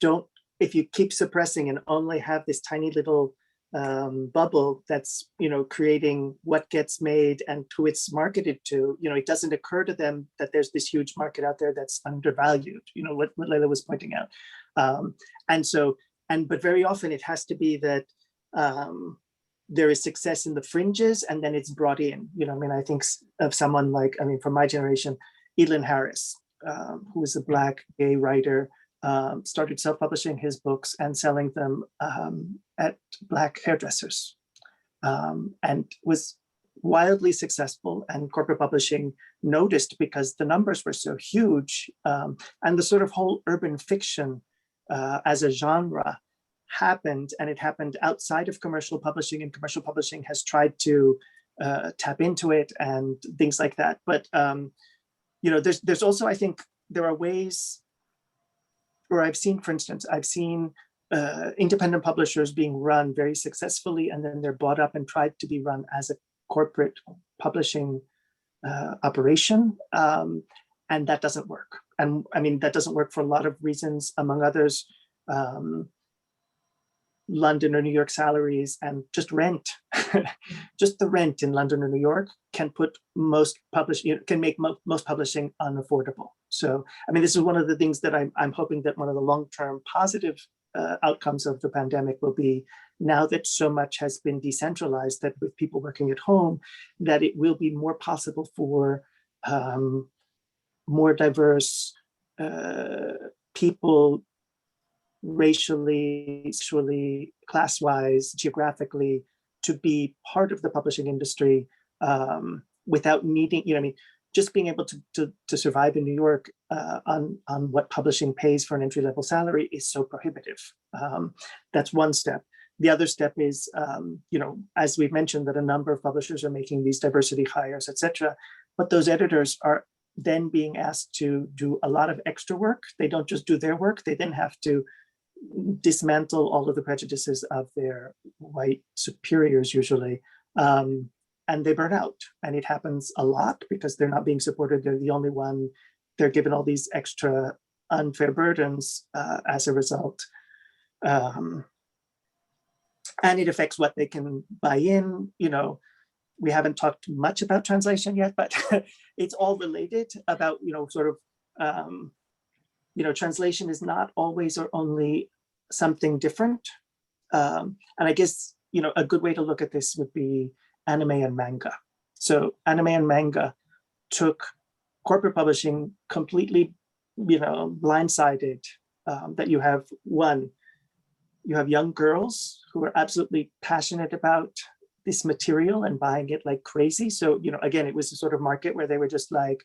Speaker 2: keep suppressing and only have this tiny little bubble that's creating what gets made and who it's marketed to, it doesn't occur to them that there's this huge market out there that's undervalued. What Layla was pointing out. But very often it has to be that there is success in the fringes and then it's brought in. I think of someone like, from my generation, Elaine Harris, who was a Black gay writer, started self-publishing his books and selling them at Black hairdressers, and was wildly successful, and corporate publishing noticed because the numbers were so huge, and the sort of whole urban fiction as a genre happened, and it happened outside of commercial publishing, and commercial publishing has tried to tap into it and things like that. But there's also, I think there are ways, or I've seen independent publishers being run very successfully, and then they're bought up and tried to be run as a corporate publishing operation, and that doesn't work. And that doesn't work for a lot of reasons, among others, London or New York salaries and just rent. Just the rent in London or New York can put most publishing, can make most publishing unaffordable. So, this is one of the things that I'm hoping that one of the long-term positive outcomes of the pandemic will be, now that so much has been decentralized, that with people working at home, that it will be more possible for more diverse people, racially, sexually, class-wise, geographically, to be part of the publishing industry without needing, just being able to survive in New York on what publishing pays for an entry-level salary is so prohibitive. That's one step. The other step is, as we've mentioned, that a number of publishers are making these diversity hires, etc. But those editors are then being asked to do a lot of extra work. They don't just do their work, they then have to dismantle all of the prejudices of their white superiors usually, and they burn out. And it happens a lot because they're not being supported. They're the only one. They're given all these extra unfair burdens as a result. And it affects what they can buy in. We haven't talked much about translation yet, but it's all related about, translation is not always or only something different. And I guess, a good way to look at this would be anime and manga. So anime and manga took corporate publishing completely, blindsided, that you have young girls who are absolutely passionate about this material and buying it like crazy. So, again, it was a sort of market where they were just like,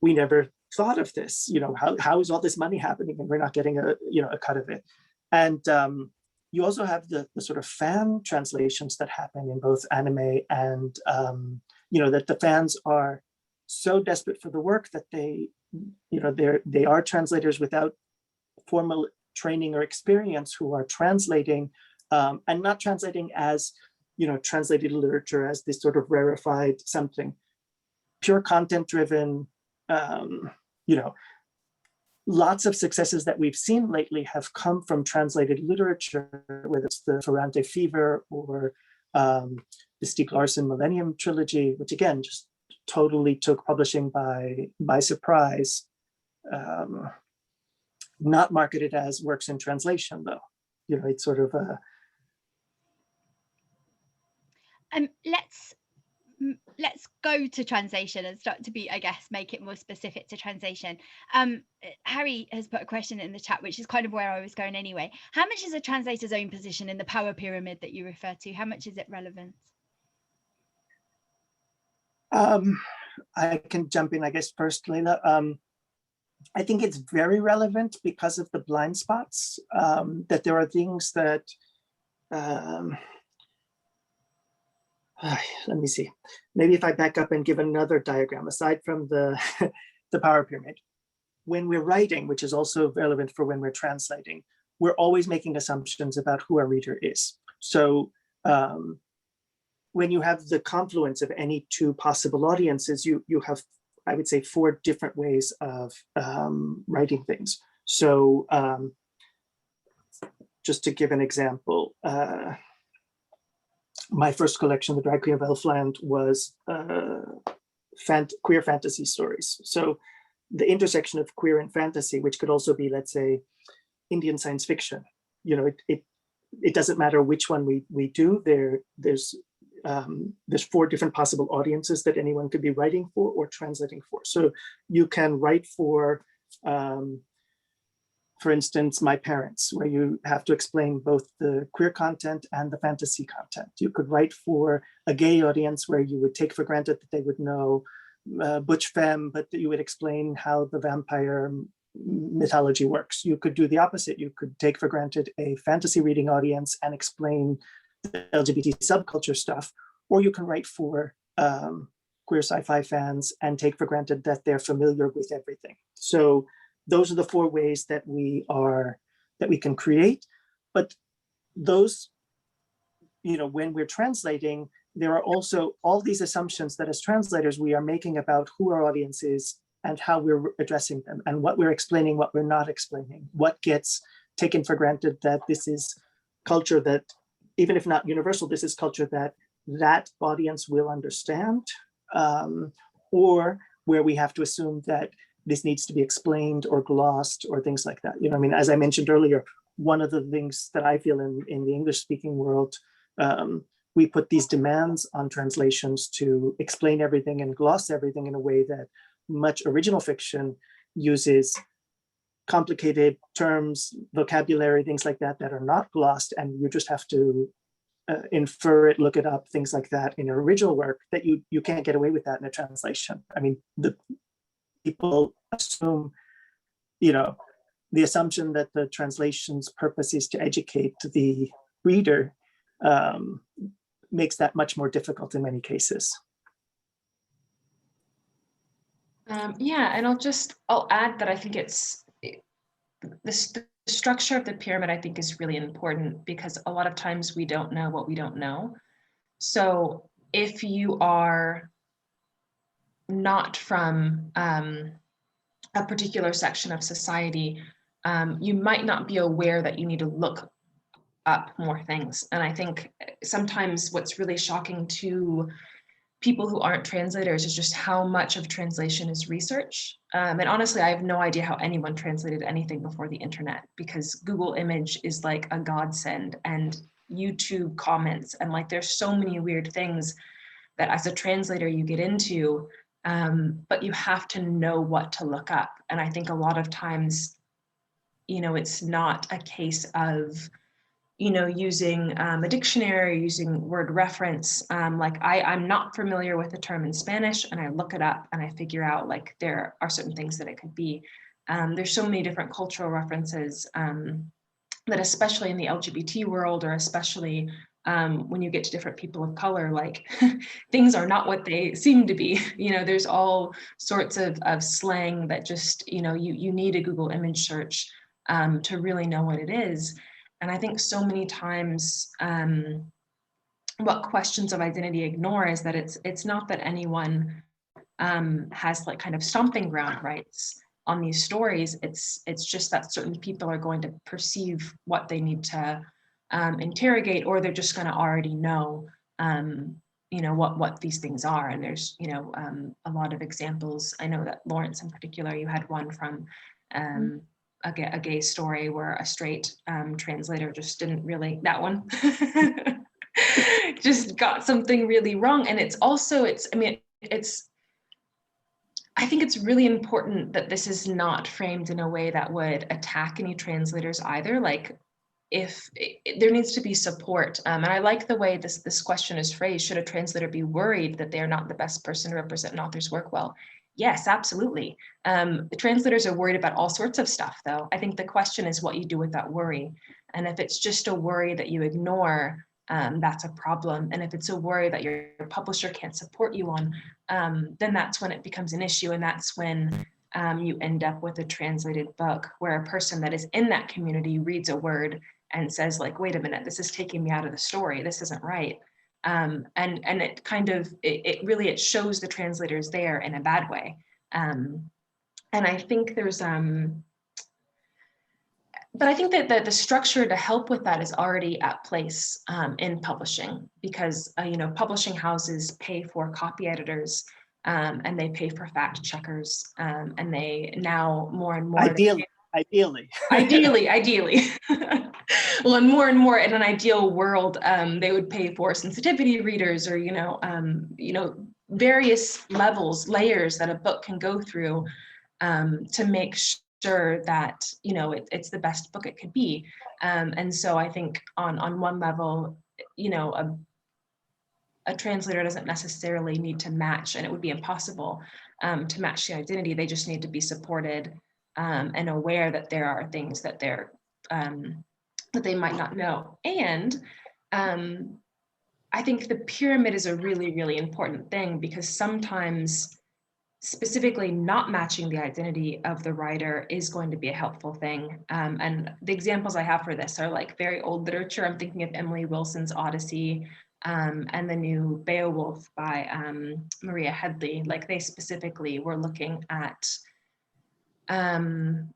Speaker 2: we never thought of this, how is all this money happening and we're not getting a cut of it. And you also have the sort of fan translations that happen in both anime and that the fans are so desperate for the work that they are translators without formal training or experience who are translating, and not translating as translated literature as this sort of rarefied something, pure content driven. Lots of successes that we've seen lately have come from translated literature, whether it's the Ferrante Fever or the Stieg Larsson Millennium Trilogy, which again just totally took publishing by surprise. Not marketed as works in translation, though. It's sort of
Speaker 1: let's go to translation and start to make it more specific to translation. Harry has put a question in the chat, which is kind of where I was going anyway. How much is a translator's own position in the power pyramid that you refer to? How much is it relevant?
Speaker 2: I can jump in, I guess, first, Layla. I think it's very relevant because of the blind spots, that there are things that, let me see, maybe if I back up and give another diagram, aside from the, the power pyramid. When we're writing, which is also relevant for when we're translating, we're always making assumptions about who our reader is. So when you have the confluence of any two possible audiences, you have, I would say, 4 different ways of writing things. So just to give an example, my first collection, The Drag Queen of Elfland, was queer fantasy stories. So the intersection of queer and fantasy, which could also be, let's say, Indian science fiction, you know, it doesn't matter which one we do. There's 4 different possible audiences that anyone could be writing for or translating for. So you can write for instance, my parents, where you have to explain both the queer content and the fantasy content. You could write for a gay audience where you would take for granted that they would know butch femme, but you would explain how the vampire mythology works. You could do the opposite. You could take for granted a fantasy reading audience and explain the LGBT subculture stuff, or you can write for queer sci-fi fans and take for granted that they're familiar with everything. So those are the 4 ways that we can create. But those, you know, when we're translating, there are also all these assumptions that as translators we are making about who our audience is and how we're addressing them and what we're explaining, what we're not explaining, what gets taken for granted that this is culture that, even if not universal, this is culture that audience will understand, or where we have to assume that this needs to be explained or glossed or things like that. You know, I mean, as I mentioned earlier, one of the things that I feel in the English-speaking world, we put these demands on translations to explain everything and gloss everything in a way that much original fiction uses complicated terms, vocabulary, things like that are not glossed, and you just have to infer it, look it up, things like that in an original work, that you can't get away with that in a translation. I mean, the people assume, you know, the assumption that the translation's purpose is to educate the reader makes that much more difficult in many cases.
Speaker 3: Yeah, and I'll add that I think the structure of the pyramid, I think, is really important, because a lot of times we don't know what we don't know. So if you are not from a particular section of society, you might not be aware that you need to look up more things. And I think sometimes what's really shocking to people who aren't translators is just how much of translation is research. And honestly, I have no idea how anyone translated anything before the internet, because Google image is like a godsend, and YouTube comments, and like there's so many weird things that as a translator you get into, but you have to know what to look up. And I think a lot of times, you know, it's not a case of, you know, using a dictionary, using word reference. Like I'm not familiar with the term in Spanish, and I look it up and I figure out like there are certain things that it could be. There's so many different cultural references that, especially in the LGBT world, or especially when you get to different people of color, like things are not what they seem to be. You know, there's all sorts of slang that just, you know, you need a Google image search to really know what it is. And I think so many times what questions of identity ignore is that it's not that anyone has like kind of stomping ground rights on these stories. It's just that certain people are going to perceive what they need to interrogate, or they're just going to already know, you know, what these things are. And there's, you know, a lot of examples. I know that Lawrence in particular, you had one from a gay story where a straight translator just didn't really, that one just got something really wrong. And I think it's really important that this is not framed in a way that would attack any translators either. Like, there needs to be support. And I like the way this question is phrased. Should a translator be worried that they are not the best person to represent an author's work well? Yes, absolutely. The translators are worried about all sorts of stuff, though. I think the question is what you do with that worry. And if it's just a worry that you ignore, that's a problem. And if it's a worry that your publisher can't support you on, then that's when it becomes an issue. And that's when you end up with a translated book where a person that is in that community reads a word and says like, wait a minute, this is taking me out of the story. This isn't right. And it kind of, it really shows the translators there in a bad way. And I think there's, but I think that the structure to help with that is already at place in publishing, because publishing houses pay for copy editors, and they pay for fact checkers, and they now more and more
Speaker 2: ideally
Speaker 3: well, and more in an ideal world, they would pay for sensitivity readers, or various layers that a book can go through to make sure that it's the best book it could be. And so I think on one level, a translator doesn't necessarily need to match, and it would be impossible to match the identity. They just need to be supported and aware that there are things that that they might not know. And I think the pyramid is a really, really important thing, because sometimes specifically not matching the identity of the writer is going to be a helpful thing. And the examples I have for this are like very old literature. I'm thinking of Emily Wilson's Odyssey, and the new Beowulf by Maria Headley. Like, they specifically were looking at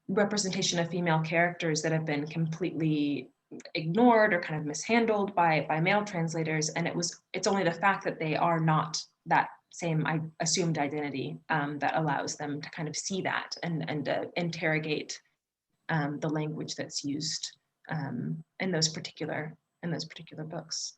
Speaker 3: representation of female characters that have been completely ignored or kind of mishandled by male translators, and it's only the fact that they are not that same assumed identity that allows them to kind of see that and interrogate the language that's used in those particular books.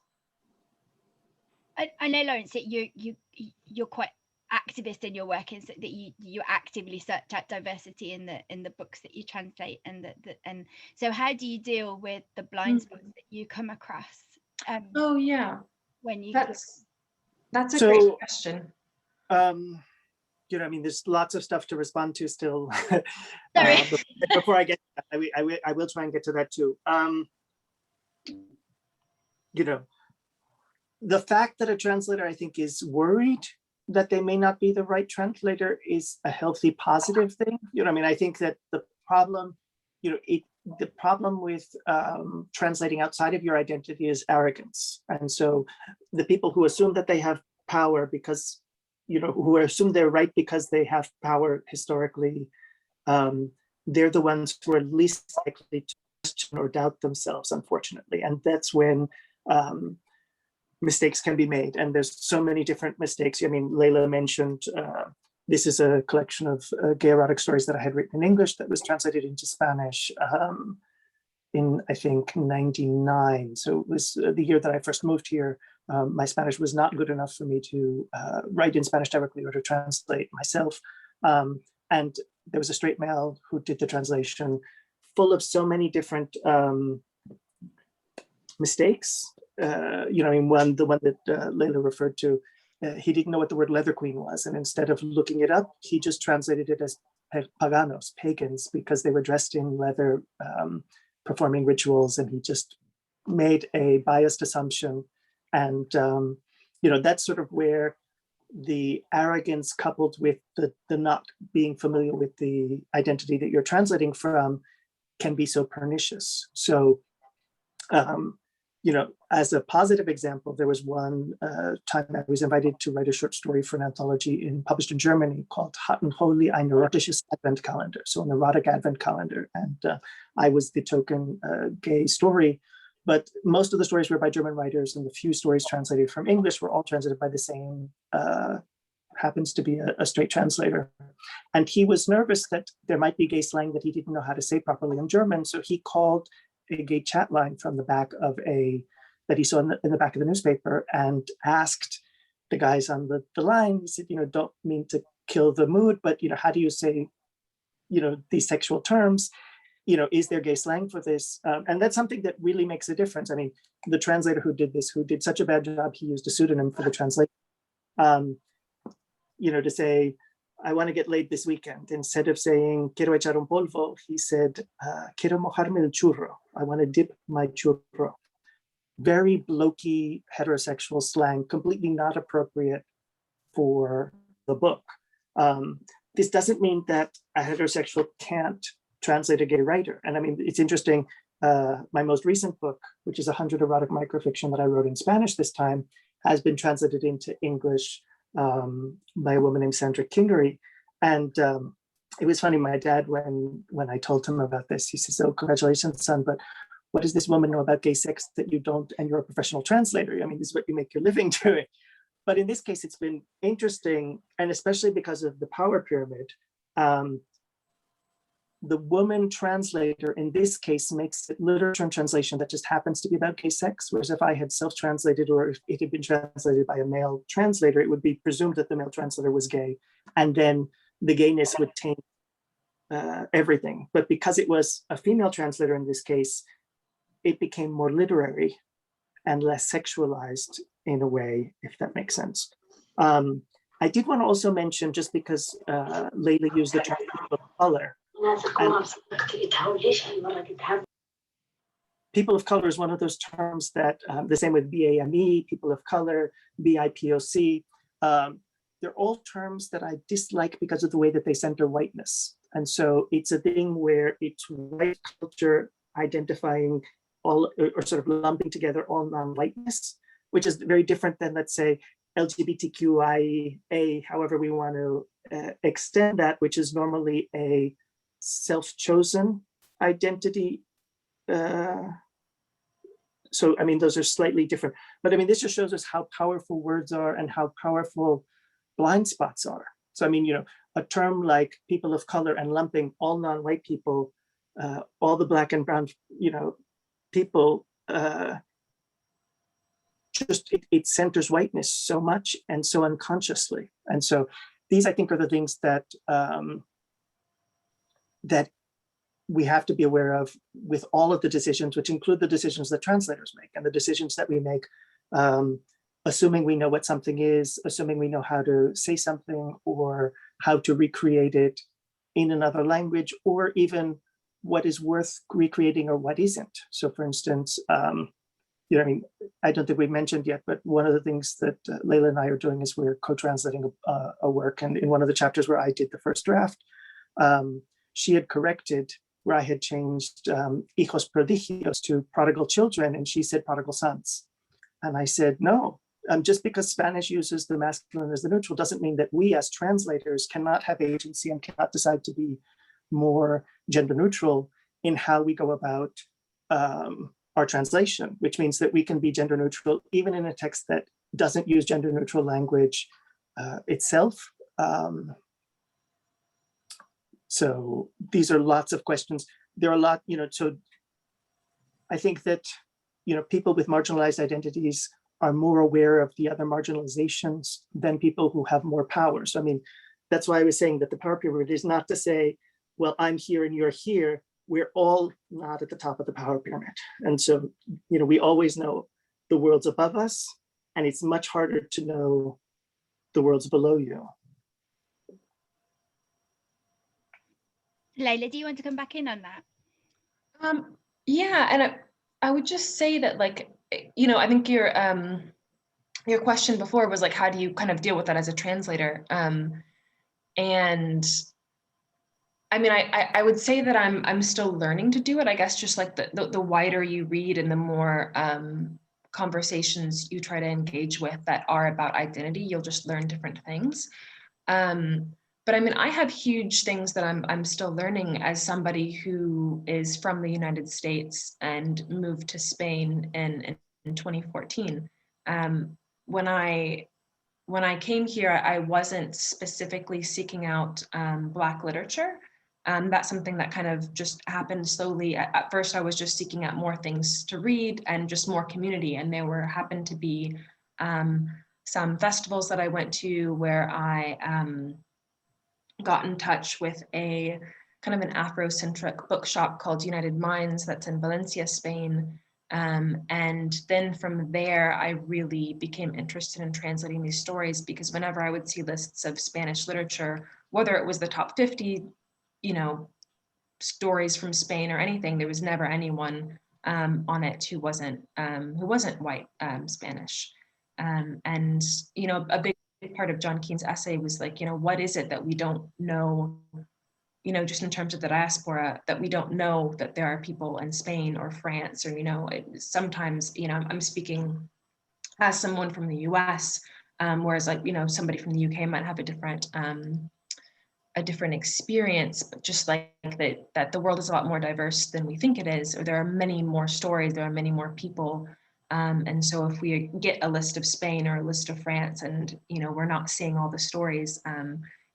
Speaker 1: I know, Lawrence, that you're quite activist in your work, is that you actively search out diversity in the books that you translate, and so how do you deal with the blind spots that you come across?
Speaker 3: Oh yeah,
Speaker 1: when you
Speaker 3: that's a great question.
Speaker 2: There's lots of stuff to respond to still.
Speaker 1: Sorry.
Speaker 2: Before I get to that, I will try and get to that too. The fact that a translator, I think, is worried that they may not be the right translator is a healthy, positive thing. I think that the problem, the problem with translating outside of your identity is arrogance. And so the people who assume that they have power because, who assume they're right because they have power historically, they're the ones who are least likely to question or doubt themselves, unfortunately. And that's when mistakes can be made. And there's so many different mistakes. Layla mentioned, this is a collection of gay erotic stories that I had written in English that was translated into Spanish in, I think, 99. So it was the year that I first moved here. My Spanish was not good enough for me to write in Spanish directly or to translate myself. And there was a straight male who did the translation, full of so many different mistakes. The one that Layla referred to, he didn't know what the word leather queen was. And instead of looking it up, he just translated it as paganos, pagans, because they were dressed in leather, performing rituals. And he just made a biased assumption. And, that's sort of where the arrogance coupled with the not being familiar with the identity that you're translating from can be so pernicious. So, as a positive example, there was one time I was invited to write a short story for an anthology published in Germany called Hot and Holy, ein erotisches Advent calendar, so an erotic Advent calendar. And I was the token gay story, but most of the stories were by German writers, and the few stories translated from English were all translated by the same, happens to be a straight translator. And he was nervous that there might be gay slang that he didn't know how to say properly in German, so he called a gay chat line from the back of that he saw in the back of the newspaper, and asked the guys on the line, he said, don't mean to kill the mood, but how do you say, these sexual terms? Is there gay slang for this? And that's something that really makes a difference. The translator who did this, who did such a bad job, he used a pseudonym for the translation. To say, I want to get laid this weekend, instead of saying, quiero echar un polvo, he said, quiero mojarme el churro. I want to dip my churro. Very blokey heterosexual slang, completely not appropriate for the book. This doesn't mean that a heterosexual can't translate a gay writer. And it's interesting, my most recent book, which is 100 erotic microfiction that I wrote in Spanish this time, has been translated into English by a woman named Sandra Kingery. And it was funny, my dad, when I told him about this, he says, "Oh, congratulations, son, but what does this woman know about gay sex that you don't, and you're a professional translator? I mean, this is what you make your living doing." But in this case, it's been interesting, and especially because of the power pyramid, the woman translator in this case makes it literature and translation that just happens to be about gay sex. Whereas if I had self-translated, or if it had been translated by a male translator, it would be presumed that the male translator was gay, and then the gayness would taint everything. But because it was a female translator in this case, it became more literary and less sexualized in a way, if that makes sense. I did want to also mention, just because Layla used the term people of color. People of color is one of those terms that, the same with BAME, people of color, BIPOC, they're all terms that I dislike because of the way that they center whiteness. And so it's a thing where it's white culture identifying all, or sort of lumping together all non-whiteness, which is very different than, let's say, LGBTQIA, however we want to extend that, which is normally a self-chosen identity. So, I mean, those are slightly different. But I mean, this just shows us how powerful words are and how powerful blind spots are. So, I mean, you know, a term like people of color and lumping all non-white people, all the Black and brown, you know, people, it centers whiteness so much and so unconsciously. And so these, I think, are the things that that we have to be aware of with all of the decisions, which include the decisions that translators make and the decisions that we make, assuming we know what something is, assuming we know how to say something or how to recreate it in another language, or even what is worth recreating or what isn't. So for instance, you know, I mean, I don't think we mentioned yet, but one of the things that Layla and I are doing is we're co-translating a work. And in one of the chapters where I did the first draft, she had corrected where I had changed hijos prodigios to prodigal children, and she said prodigal sons. And I said, no, just because Spanish uses the masculine as the neutral doesn't mean that we as translators cannot have agency and cannot decide to be more gender neutral in how we go about our translation, which means that we can be gender neutral even in a text that doesn't use gender neutral language itself. So these are lots of questions. There are a lot, you know, so I think that, you know, people with marginalized identities are more aware of the other marginalizations than people who have more power. So, I mean, that's why I was saying that the power pyramid is not to say, well, I'm here and you're here. We're all not at the top of the power pyramid. And so, you know, we always know the world's above us, and it's much harder to know the world's below you.
Speaker 1: Layla, do you want to come back in on that?
Speaker 3: Yeah, and I would just say that, like, you know, I think your question before was like, how do you kind of deal with that as a translator? And I mean, I would say that I'm still learning to do it. I guess just like the wider you read and the more conversations you try to engage with that are about identity, you'll just learn different things. But I mean, I have huge things that I'm still learning as somebody who is from the United States and moved to Spain in 2014. When I came here, I wasn't specifically seeking out Black literature. That's something that kind of just happened slowly. At first, I was just seeking out more things to read and just more community. And there happened to be some festivals that I went to where I got in touch with a kind of an Afrocentric bookshop called United Minds that's in Valencia, Spain. And then from there, I really became interested in translating these stories, because whenever I would see lists of Spanish literature, whether it was the top 50, you know, stories from Spain or anything, there was never anyone on it who wasn't white Spanish. And, you know, a big part of John Keane's essay was like, you know, what is it that we don't know you know, just in terms of the diaspora, that we don't know that there are people in Spain or France, or, you know, sometimes, you know, I'm speaking as someone from the US, whereas like, you know, somebody from the UK might have a different experience, but just like that the world is a lot more diverse than we think it is, or there are many more stories, there are many more people. And so if we get a list of Spain or a list of France, and, you know, we're not seeing all the stories,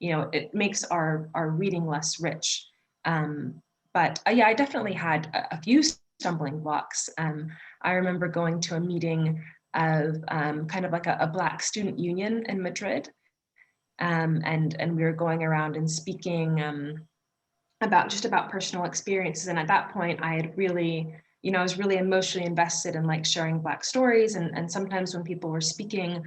Speaker 3: you know, it makes our reading less rich. But yeah, I definitely had a few stumbling blocks. I remember going to a meeting of kind of like a Black student union in Madrid. And we were going around and speaking about personal experiences. And at that point, I had really, you know, I was really emotionally invested in like sharing Black stories. And sometimes when people were speaking,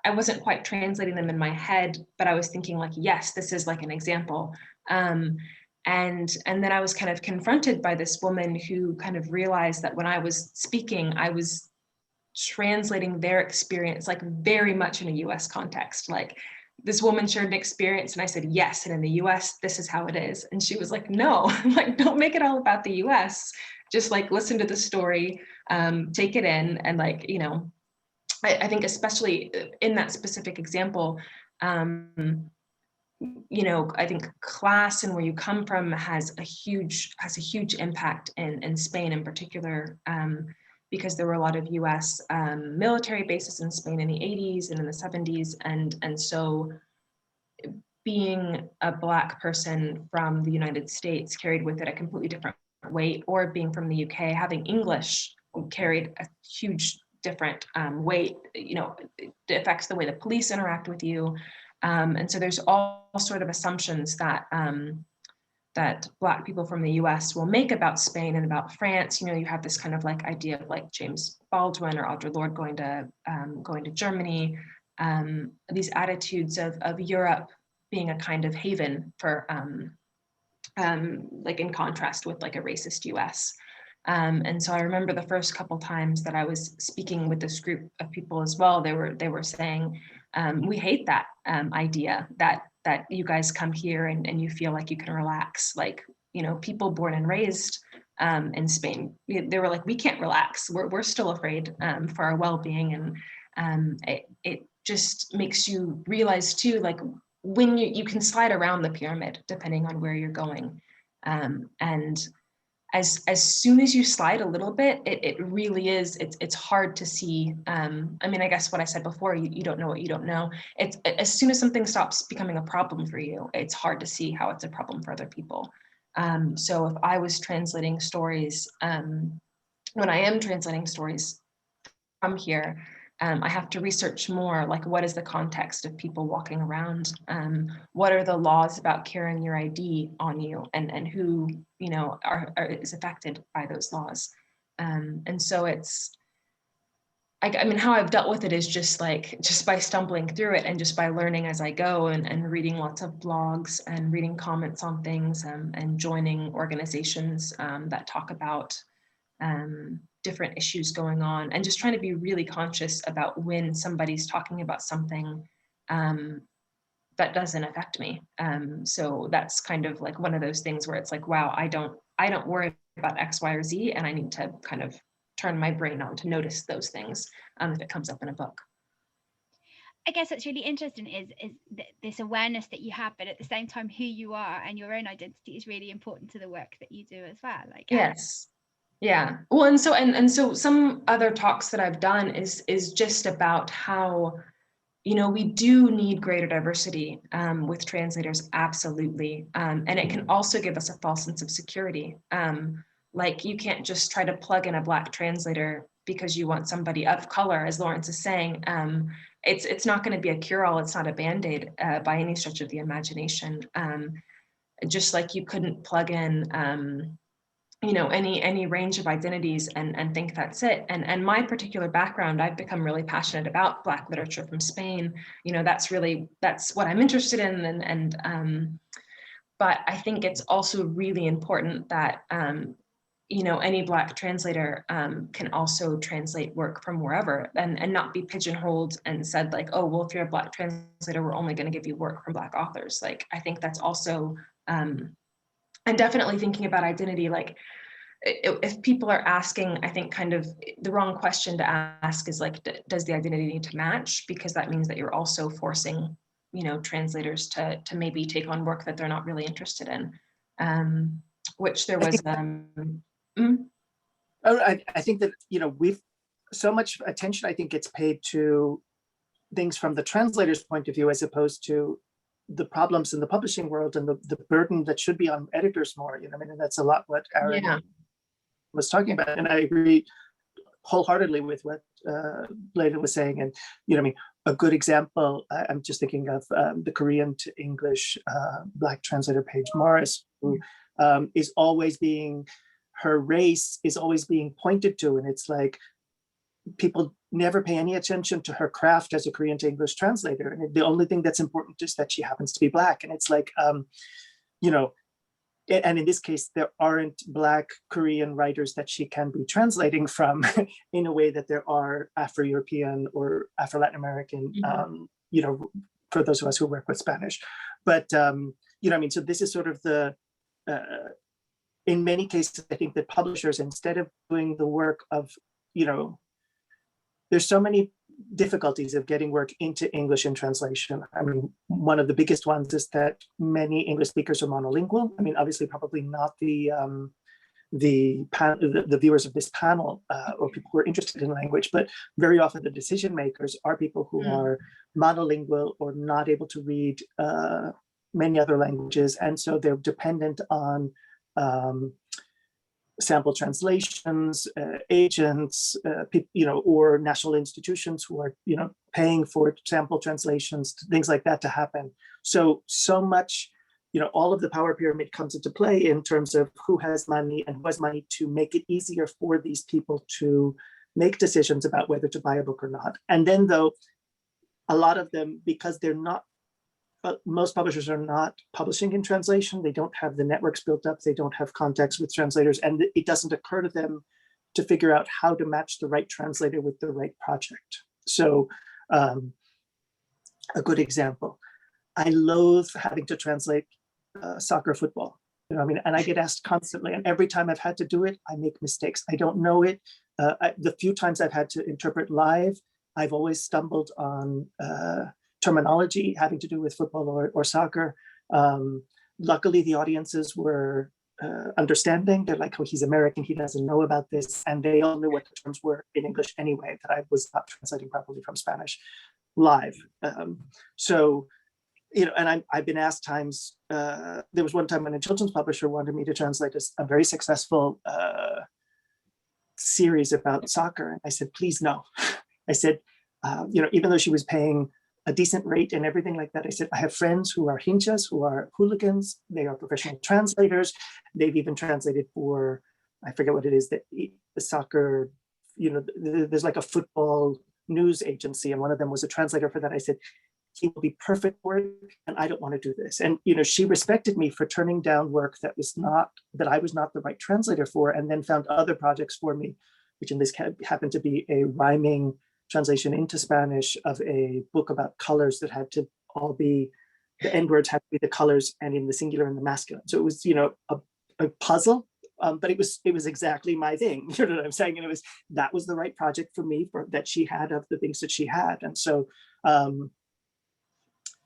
Speaker 3: I wasn't quite translating them in my head, but I was thinking like, yes, this is like an example. And then I was kind of confronted by this woman who kind of realized that when I was speaking, I was translating their experience like very much in a US context. Like, this woman shared an experience and I said, yes, and in the US, this is how it is. And she was like, no, like, don't make it all about the US. Just like, listen to the story, take it in. And like, you know, I think especially in that specific example, you know, I think class and where you come from has a huge impact in Spain in particular, because there were a lot of US military bases in Spain in the 80s and in the 70s. And so being a Black person from the United States carried with it a completely different weight, or being from the UK, having English carried a huge different weight. You know, it affects the way the police interact with you. And so there's all sort of assumptions that that Black people from the US will make about Spain and about France. You know, you have this kind of like idea of like James Baldwin or Audre Lorde going to Germany, these attitudes of Europe being a kind of haven for, like in contrast with like a racist US. And so I remember the first couple times that I was speaking with this group of people as well, they were saying, we hate that idea that you guys come here and you feel like you can relax. Like, you know, people born and raised in Spain, they were like, we can't relax. We're still afraid for our well-being. And it just makes you realize too, like when you can slide around the pyramid depending on where you're going. And as soon as you slide a little bit, it really is, it's hard to see. I mean, I guess what I said before, you don't know what you don't know. It's as soon as something stops becoming a problem for you, it's hard to see how it's a problem for other people. So if I was translating stories, when I am translating stories from here, I have to research more, like what is the context of people walking around? What are the laws about carrying your ID on you, and who, you know, is affected by those laws? And so it's, I mean, how I've dealt with it is just by stumbling through it and just by learning as I go, and reading lots of blogs and reading comments on things, and joining organizations that talk about different issues going on, and just trying to be really conscious about when somebody's talking about something that doesn't affect me. So that's kind of like one of those things where it's like, wow, I don't worry about X, Y, or Z, and I need to kind of turn my brain on to notice those things if it comes up in a book.
Speaker 1: I guess what's really interesting is this awareness that you have, but at the same time, who you are and your own identity is really important to the work that you do as well. Like,
Speaker 3: yes. Yeah. Well, and so some other talks that I've done is just about how, you know, we do need greater diversity with translators, absolutely. And it can also give us a false sense of security. Like, you can't just try to plug in a Black translator because you want somebody of color, as Lawrence is saying. It's not going to be a cure-all. It's not a Band-Aid by any stretch of the imagination. Just like you couldn't plug in you know, any range of identities and think that's it. And my particular background, I've become really passionate about Black literature from Spain. You know, that's what I'm interested in. And but I think it's also really important that, you know, any Black translator can also translate work from wherever, and not be pigeonholed and said like, oh, well, if you're a Black translator, we're only going to give you work from Black authors. Like, I think that's also And definitely thinking about identity, like if people are asking, I think kind of the wrong question to ask is like, does the identity need to match? Because that means that you're also forcing, you know, translators to maybe take on work that they're not really interested in. Which there was.
Speaker 2: I think that, you know, we've so much attention, I think, gets paid to things from the translator's point of view, as opposed to the problems in the publishing world and the burden that should be on editors more. You know, I mean, and that's a lot what Aaron was talking about, and I agree wholeheartedly with what Layla was saying. And, you know, I mean, a good example, I'm just thinking of the Korean to English Black translator Paige Morris, who is always being, her race is always being pointed to, and it's like people never pay any attention to her craft as a Korean to English translator, and the only thing that's important is that she happens to be Black. And it's like, you know, and in this case, there aren't Black Korean writers that she can be translating from in a way that there are Afro-European or Afro-Latin American, you know, for those of us who work with Spanish. But, you know, I mean, so this is sort of the, in many cases, I think that publishers, instead of doing the work of, you know, there's so many difficulties of getting work into English in translation. I mean, one of the biggest ones is that many English speakers are monolingual. I mean, obviously, probably not the viewers of this panel or people who are interested in language, but very often the decision makers are people who are monolingual or not able to read many other languages, and so they're dependent on sample translations, agents, you know, or national institutions who are, you know, paying for sample translations, things like that to happen. So much, you know, all of the power pyramid comes into play in terms of who has money and who has money to make it easier for these people to make decisions about whether to buy a book or not. And then, though, a lot of them, because they're not, most publishers are not publishing in translation. They don't have the networks built up. They don't have contacts with translators. And it doesn't occur to them to figure out how to match the right translator with the right project. So a good example, I loathe having to translate soccer football. You know, I mean, and I get asked constantly, and every time I've had to do it, I make mistakes. I don't know it. The few times I've had to interpret live, I've always stumbled on terminology having to do with football or soccer. Luckily, the audiences were understanding. They're like, oh, he's American, he doesn't know about this. And they all knew what the terms were in English anyway, that I was not translating properly from Spanish live. So, you know, and I've been asked times, there was one time when a children's publisher wanted me to translate a very successful series about soccer. And I said, please no. I said, you know, even though she was paying a decent rate and everything like that, I said, I have friends who are hinchas, who are hooligans. They are professional translators. They've even translated for, I forget what it is, the soccer, you know, there's like a football news agency, and one of them was a translator for that. I said, he will be perfect for it, and I don't want to do this. And, you know, she respected me for turning down work that I was not the right translator for, and then found other projects for me, which in this case happened to be a rhyming translation into Spanish of a book about colors that had to all be, the end words had to be the colors and in the singular and the masculine. So it was, you know, a puzzle, but it was exactly my thing. You know what I'm saying? And that was the right project for me, that she had of the things that she had. And so,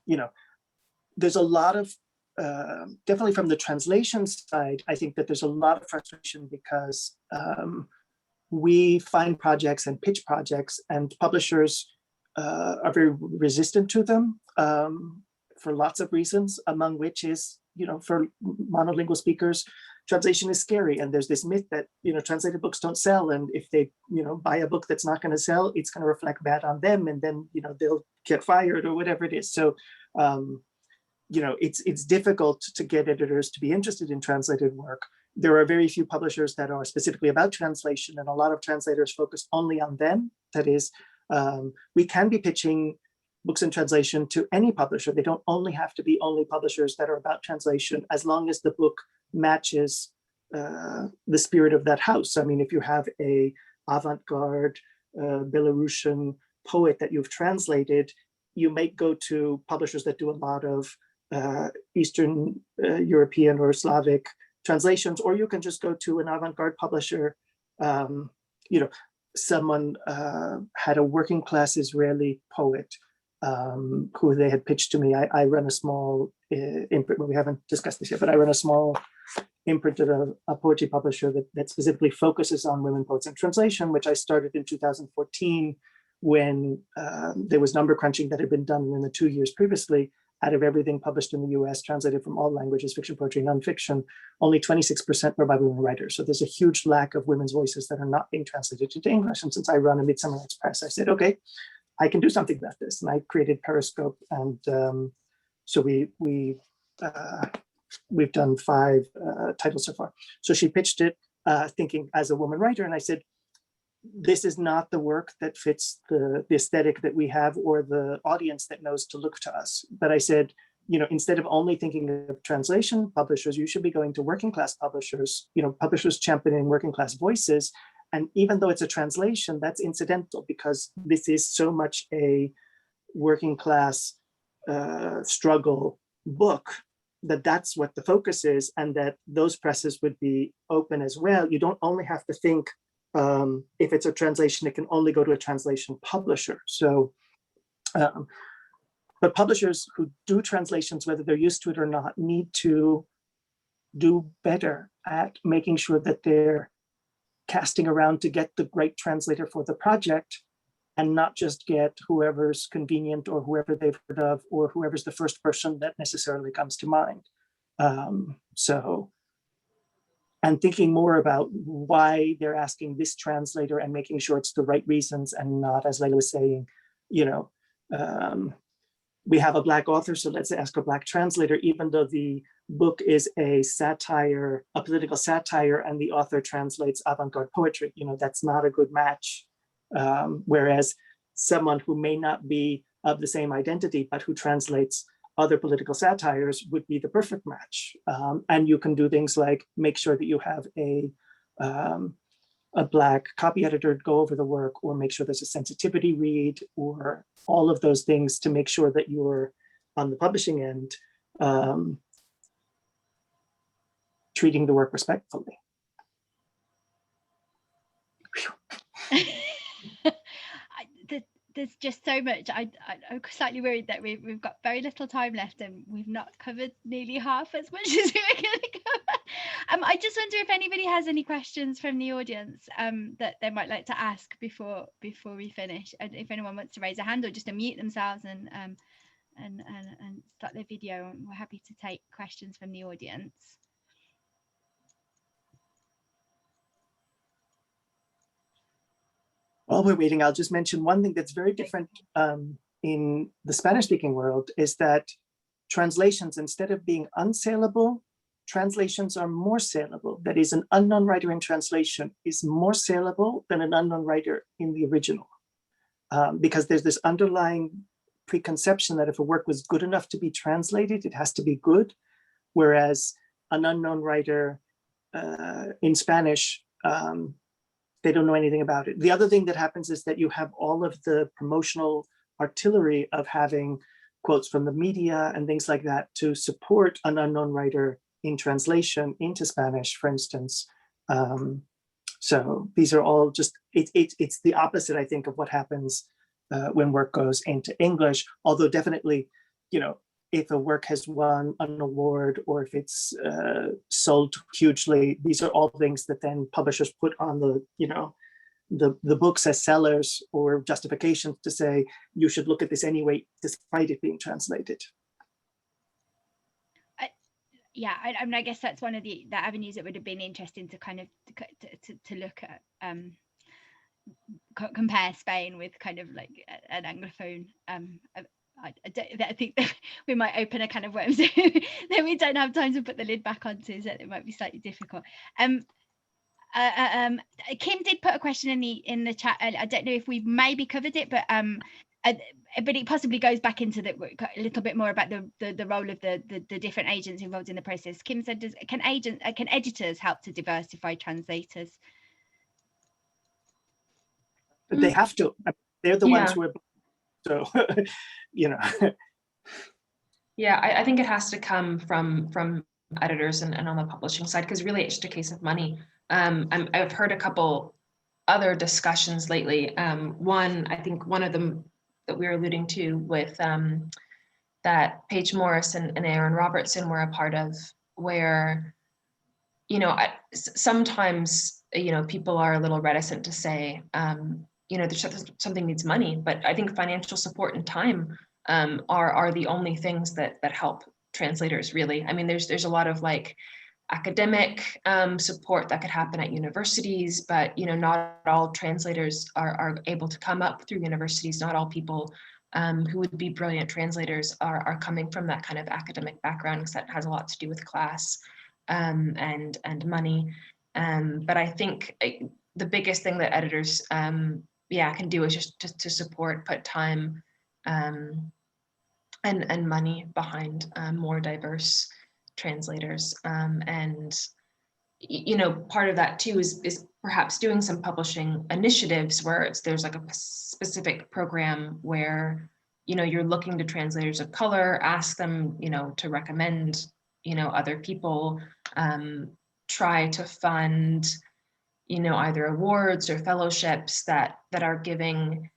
Speaker 2: you know, there's a lot of, definitely from the translation side, I think that there's a lot of frustration because we find projects and pitch projects, and publishers are very resistant to them for lots of reasons, among which is, you know, for monolingual speakers, translation is scary. And there's this myth that, you know, translated books don't sell. And if they, you know, buy a book that's not going to sell, it's going to reflect bad on them. And then, you know, they'll get fired or whatever it is. So, you know, it's difficult to get editors to be interested in translated work. There are very few publishers that are specifically about translation, and a lot of translators focus only on them. That is, we can be pitching books in translation to any publisher. They don't only have to be only publishers that are about translation, as long as the book matches the spirit of that house. I mean, if you have a avant-garde Belarusian poet that you've translated, you may go to publishers that do a lot of Eastern European or Slavic translations, or you can just go to an avant-garde publisher. Someone had a working class Israeli poet who they had pitched to me. I run a small imprint, well, we haven't discussed this yet, but I run a small imprint at a poetry publisher that specifically focuses on women poets in translation, which I started in 2014 when there was number crunching that had been done in the 2 years previously. Out of everything published in the US, translated from all languages, fiction, poetry, nonfiction, only 26% were by women writers. So there's a huge lack of women's voices that are not being translated into English. And since I run a Midsummer Night's Press, I said, okay, I can do something about this. And I created Periscope. And so we've done 5 titles so far. So she pitched it thinking as a woman writer. And I said, this is not the work that fits the aesthetic that we have or the audience that knows to look to us. But I said, instead of only thinking of translation publishers, you should be going to working class publishers, publishers championing working class voices. And even though it's a translation, that's incidental because this is so much a working class struggle book that's what the focus is, and that those presses would be open as well. You don't only have to think if it's a translation, it can only go to a translation publisher. So, but publishers who do translations, whether they're used to it or not, need to do better at making sure that they're casting around to get the right translator for the project and not just get whoever's convenient or whoever they've heard of or whoever's the first person that necessarily comes to mind. And thinking more about why they're asking this translator and making sure it's the right reasons and not, as Layla was saying, we have a Black author, so let's ask a Black translator, even though the book is a satire, a political satire, and the author translates avant-garde poetry. That's not a good match. Whereas someone who may not be of the same identity, but who translates other political satires would be the perfect match. And you can do things like make sure that you have a Black copy editor go over the work, or make sure there's a sensitivity read, or all of those things to make sure that you're on the publishing end treating the work respectfully.
Speaker 1: There's just so much. I'm slightly worried that we've got very little time left and we've not covered nearly half as much as we were going to cover. I just wonder if anybody has any questions from the audience that they might like to ask before we finish, and if anyone wants to raise a hand or just unmute themselves and start their video, we're happy to take questions from the audience.
Speaker 2: While we're waiting, I'll just mention one thing that's very different in the Spanish-speaking world is that translations, instead of being unsaleable, translations are more saleable. That is, an unknown writer in translation is more saleable than an unknown writer in the original. Because there's this underlying preconception that if a work was good enough to be translated, it has to be good. Whereas an unknown writer in Spanish, they don't know anything about it. The other thing that happens is that you have all of the promotional artillery of having quotes from the media and things like that to support an unknown writer in translation into Spanish, for instance. So these are all just, it's the opposite, I think, of what happens when work goes into English, although definitely, if a work has won an award or if it's sold hugely, these are all things that then publishers put on the books as sellers or justifications to say, you should look at this anyway, despite it being translated.
Speaker 1: I guess that's one of the avenues that would have been interesting to kind of to look at, compare Spain with kind of like an Anglophone. I think that we might open a can of worms that we don't have time to put the lid back onto, so it might be slightly difficult. Kim did put a question in the chat. I don't know if we maybe covered it, but it possibly goes back into a little bit more about the role of the different agents involved in the process. Kim said, can editors help to diversify translators?
Speaker 2: They have to. They're the ones who are. So,
Speaker 3: Yeah, I think it has to come from editors and on the publishing side, because really it's just a case of money. I've heard a couple other discussions lately. One, I think one of them that we were alluding to with that Paige Morris and Aaron Robertson were a part of, where, you know, sometimes, you know, people are a little reticent to say, you know, something needs money, but I think financial support and time are the only things that help translators, really. I mean, there's a lot of like academic support that could happen at universities, but, you know, not all translators are able to come up through universities. Not all people who would be brilliant translators are coming from that kind of academic background, because that has a lot to do with class and money. But I think the biggest thing that editors can do is just to support, put time and money behind more diverse translators. And, you know, part of that too is perhaps doing some publishing initiatives where there's like a specific program where, you know, you're looking to translators of color, ask them, you know, to recommend, you know, other people, try to fund, you know, either awards or fellowships that are giving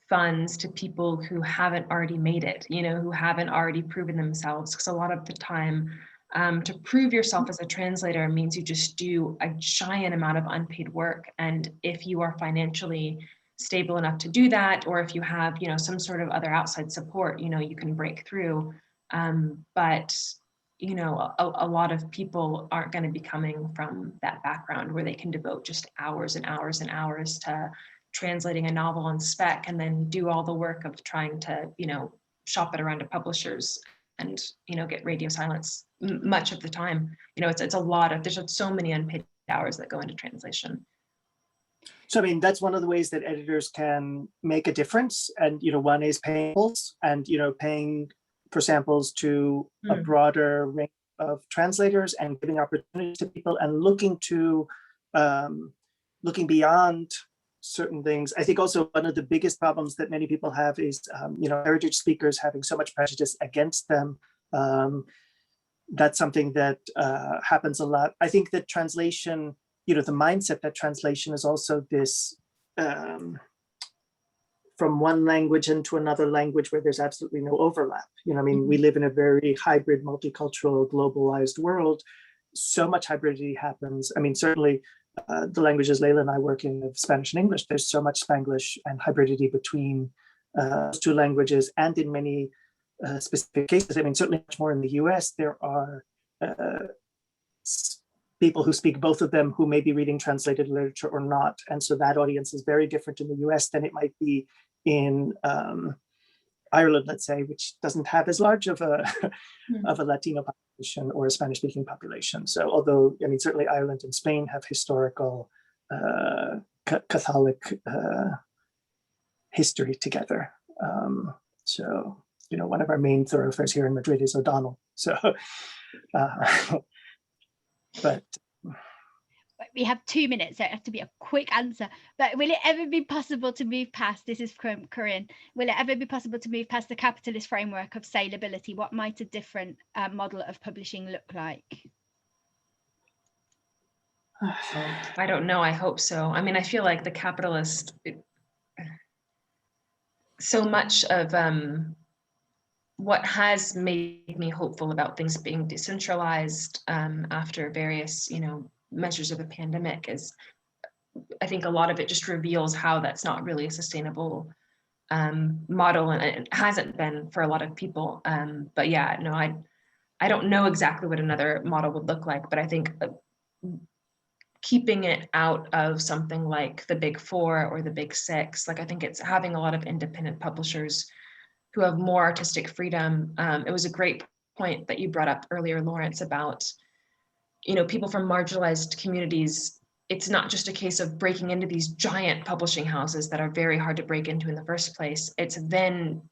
Speaker 3: funds to people who haven't already made it, you know, who haven't already proven themselves. Because a lot of the time, to prove yourself as a translator means you just do a giant amount of unpaid work. And if you are financially stable enough to do that, or if you have, you know, some sort of other outside support, you know, you can break through. But, you know, a lot of people aren't going to be coming from that background where they can devote just hours and hours and hours to translating a novel on spec and then do all the work of trying to, you know, shop it around to publishers and, you know, get radio silence much of the time. You know, it's a lot of, there's so many unpaid hours that go into translation.
Speaker 2: So, I mean, that's one of the ways that editors can make a difference. And, you know, one is paying samples and, you know, paying for samples to a broader range of translators and giving opportunities to people and looking beyond certain things. I think also one of the biggest problems that many people have is, you know, heritage speakers having so much prejudice against them. That's something that happens a lot. I think that translation, you know, the mindset that translation is also this from one language into another language where there's absolutely no overlap. You know, I mean, we live in a very hybrid, multicultural, globalized world. So much hybridity happens. I mean, certainly the languages Layla and I work in of Spanish and English, there's so much Spanglish and hybridity between those two languages, and in many specific cases, I mean, certainly much more in the US, there are people who speak both of them who may be reading translated literature or not. And so that audience is very different in the US than it might be in Ireland, let's say, which doesn't have as large of a Latino population or a Spanish-speaking population. So although, I mean, certainly Ireland and Spain have historical Catholic history together. So, you know, one of our main thoroughfares here in Madrid is O'Donnell. So, but
Speaker 1: we have 2 minutes, so it has to be a quick answer. But will it ever be possible to move past, this is from Corinne, will it ever be possible to move past the capitalist framework of saleability? What might a different model of publishing look like?
Speaker 3: I don't know, I hope so. I mean, I feel like the capitalist, so much of what has made me hopeful about things being decentralized after various, you know, measures of the pandemic is, I think a lot of it just reveals how that's not really a sustainable model, and it hasn't been for a lot of people. But yeah, no, I don't know exactly what another model would look like, but I think keeping it out of something like the big four or the big six, like I think it's having a lot of independent publishers who have more artistic freedom. It was a great point that you brought up earlier, Lawrence, about, you know, people from marginalized communities. It's not just a case of breaking into these giant publishing houses that are very hard to break into in the first place. It's then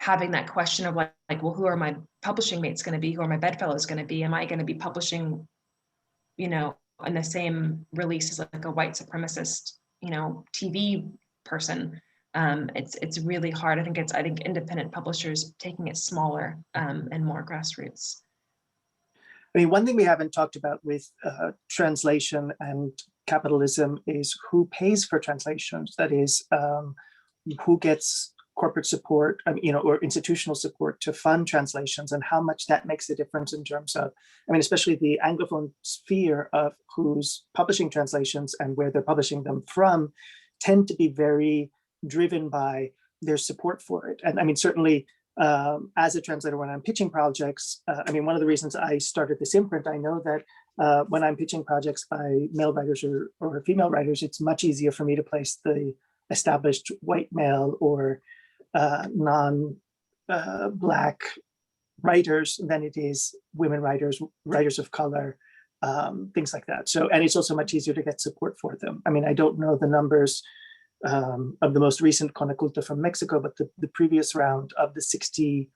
Speaker 3: having that question of like, well, who are my publishing mates going to be? Who are my bedfellows going to be? Am I going to be publishing, you know, in the same release as like a white supremacist, you know, TV person? It's really hard. I think independent publishers taking it smaller and more grassroots.
Speaker 2: I mean, one thing we haven't talked about with translation and capitalism is who pays for translations. That is, who gets corporate support, or institutional support to fund translations, and how much that makes a difference in terms of, especially the Anglophone sphere of who's publishing translations and where they're publishing them from, tend to be very driven by their support for it. And certainly, as a translator, when I'm pitching projects, one of the reasons I started this imprint, I know that when I'm pitching projects by male writers or female writers, it's much easier for me to place the established white male or non-Black writers than it is women writers, writers of color, things like that. So, and it's also much easier to get support for them. I don't know the numbers of the most recent Conaculta from Mexico, but the previous round of the 60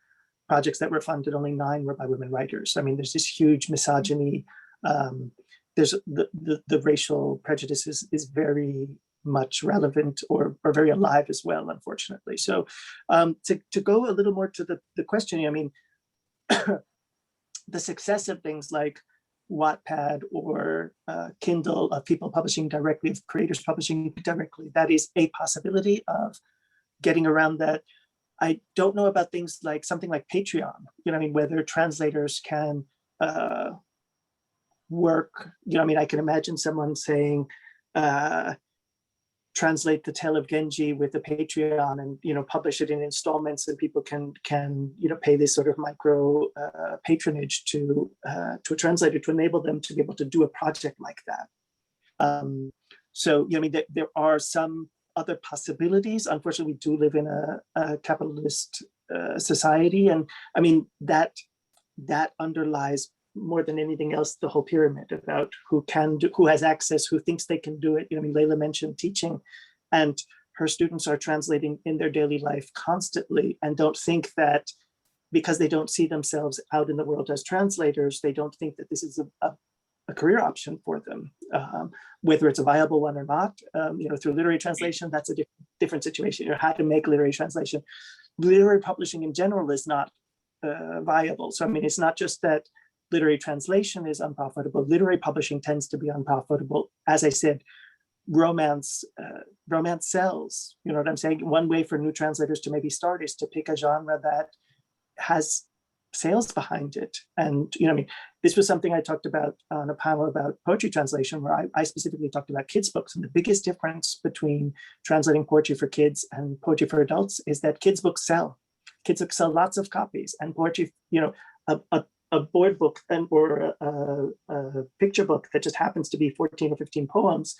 Speaker 2: projects that were funded, only 9 were by women writers. There's this huge misogyny. There's the racial prejudice is very much relevant or very alive as well, unfortunately. So to go a little more to the question, the success of things like Wattpad or Kindle, of people publishing directly, of creators publishing directly, that is a possibility of getting around that. I don't know about things like something like Patreon, whether translators can work, I can imagine someone saying, translate the Tale of Genji with the Patreon and publish it in installments, and people can pay this sort of micro patronage to a translator to enable them to be able to do a project like that. So there are some other possibilities. Unfortunately, we do live in a capitalist society, and that underlies more than anything else the whole pyramid about who can do, who has access, who thinks they can do it. Layla mentioned teaching, and her students are translating in their daily life constantly, and don't think that because they don't see themselves out in the world as translators, they don't think that this is a career option for them, whether it's a viable one or not. Through literary translation, that's a different situation. How to make literary translation. Literary publishing in general is not viable. So it's not just that literary translation is unprofitable. Literary publishing tends to be unprofitable. As I said, romance sells. You know what I'm saying? One way for new translators to maybe start is to pick a genre that has sales behind it. And this was something I talked about on a panel about poetry translation, where I specifically talked about kids' books. And the biggest difference between translating poetry for kids and poetry for adults is that kids' books sell. Kids' books sell lots of copies, and poetry, a board book or a picture book that just happens to be 14 or 15 poems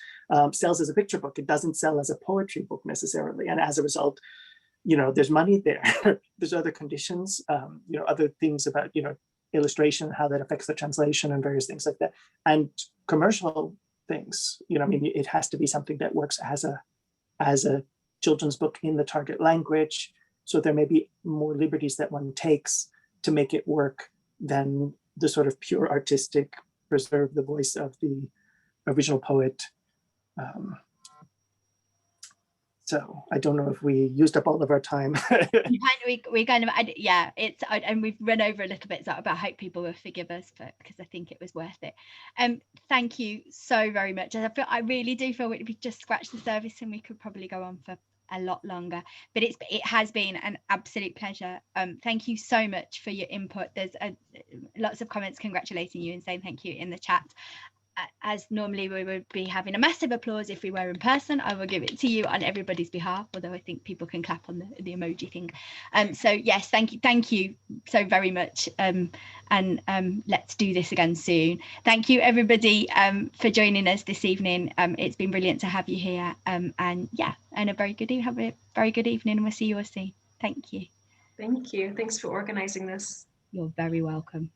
Speaker 2: sells as a picture book. It doesn't sell as a poetry book necessarily. And as a result, there's money there. There's other conditions, other things about, illustration, how that affects the translation and various things like that. And commercial things, it has to be something that works as a children's book in the target language. So there may be more liberties that one takes to make it work than the sort of pure artistic, preserve the voice of the original poet. So I don't know if we used up all of our time.
Speaker 1: we kind of, yeah, and we've run over a little bit, so I hope people will forgive us because I think it was worth it. Thank you so very much. I really do feel we just scratched the surface, and we could probably go on for a lot longer, but it has been an absolute pleasure. Thank you so much for your input. There's lots of comments congratulating you and saying thank you in the chat. As normally we would be having a massive applause if we were in person. I will give it to you on everybody's behalf, although I think people can clap on the emoji thing. So yes, thank you so very much, and let's do this again soon. Thank you everybody for joining us this evening. It's been brilliant to have you here, and have a very good evening, and we'll see you all soon. Thank you.
Speaker 3: Thank you. Thanks for organizing this.
Speaker 1: You're very welcome.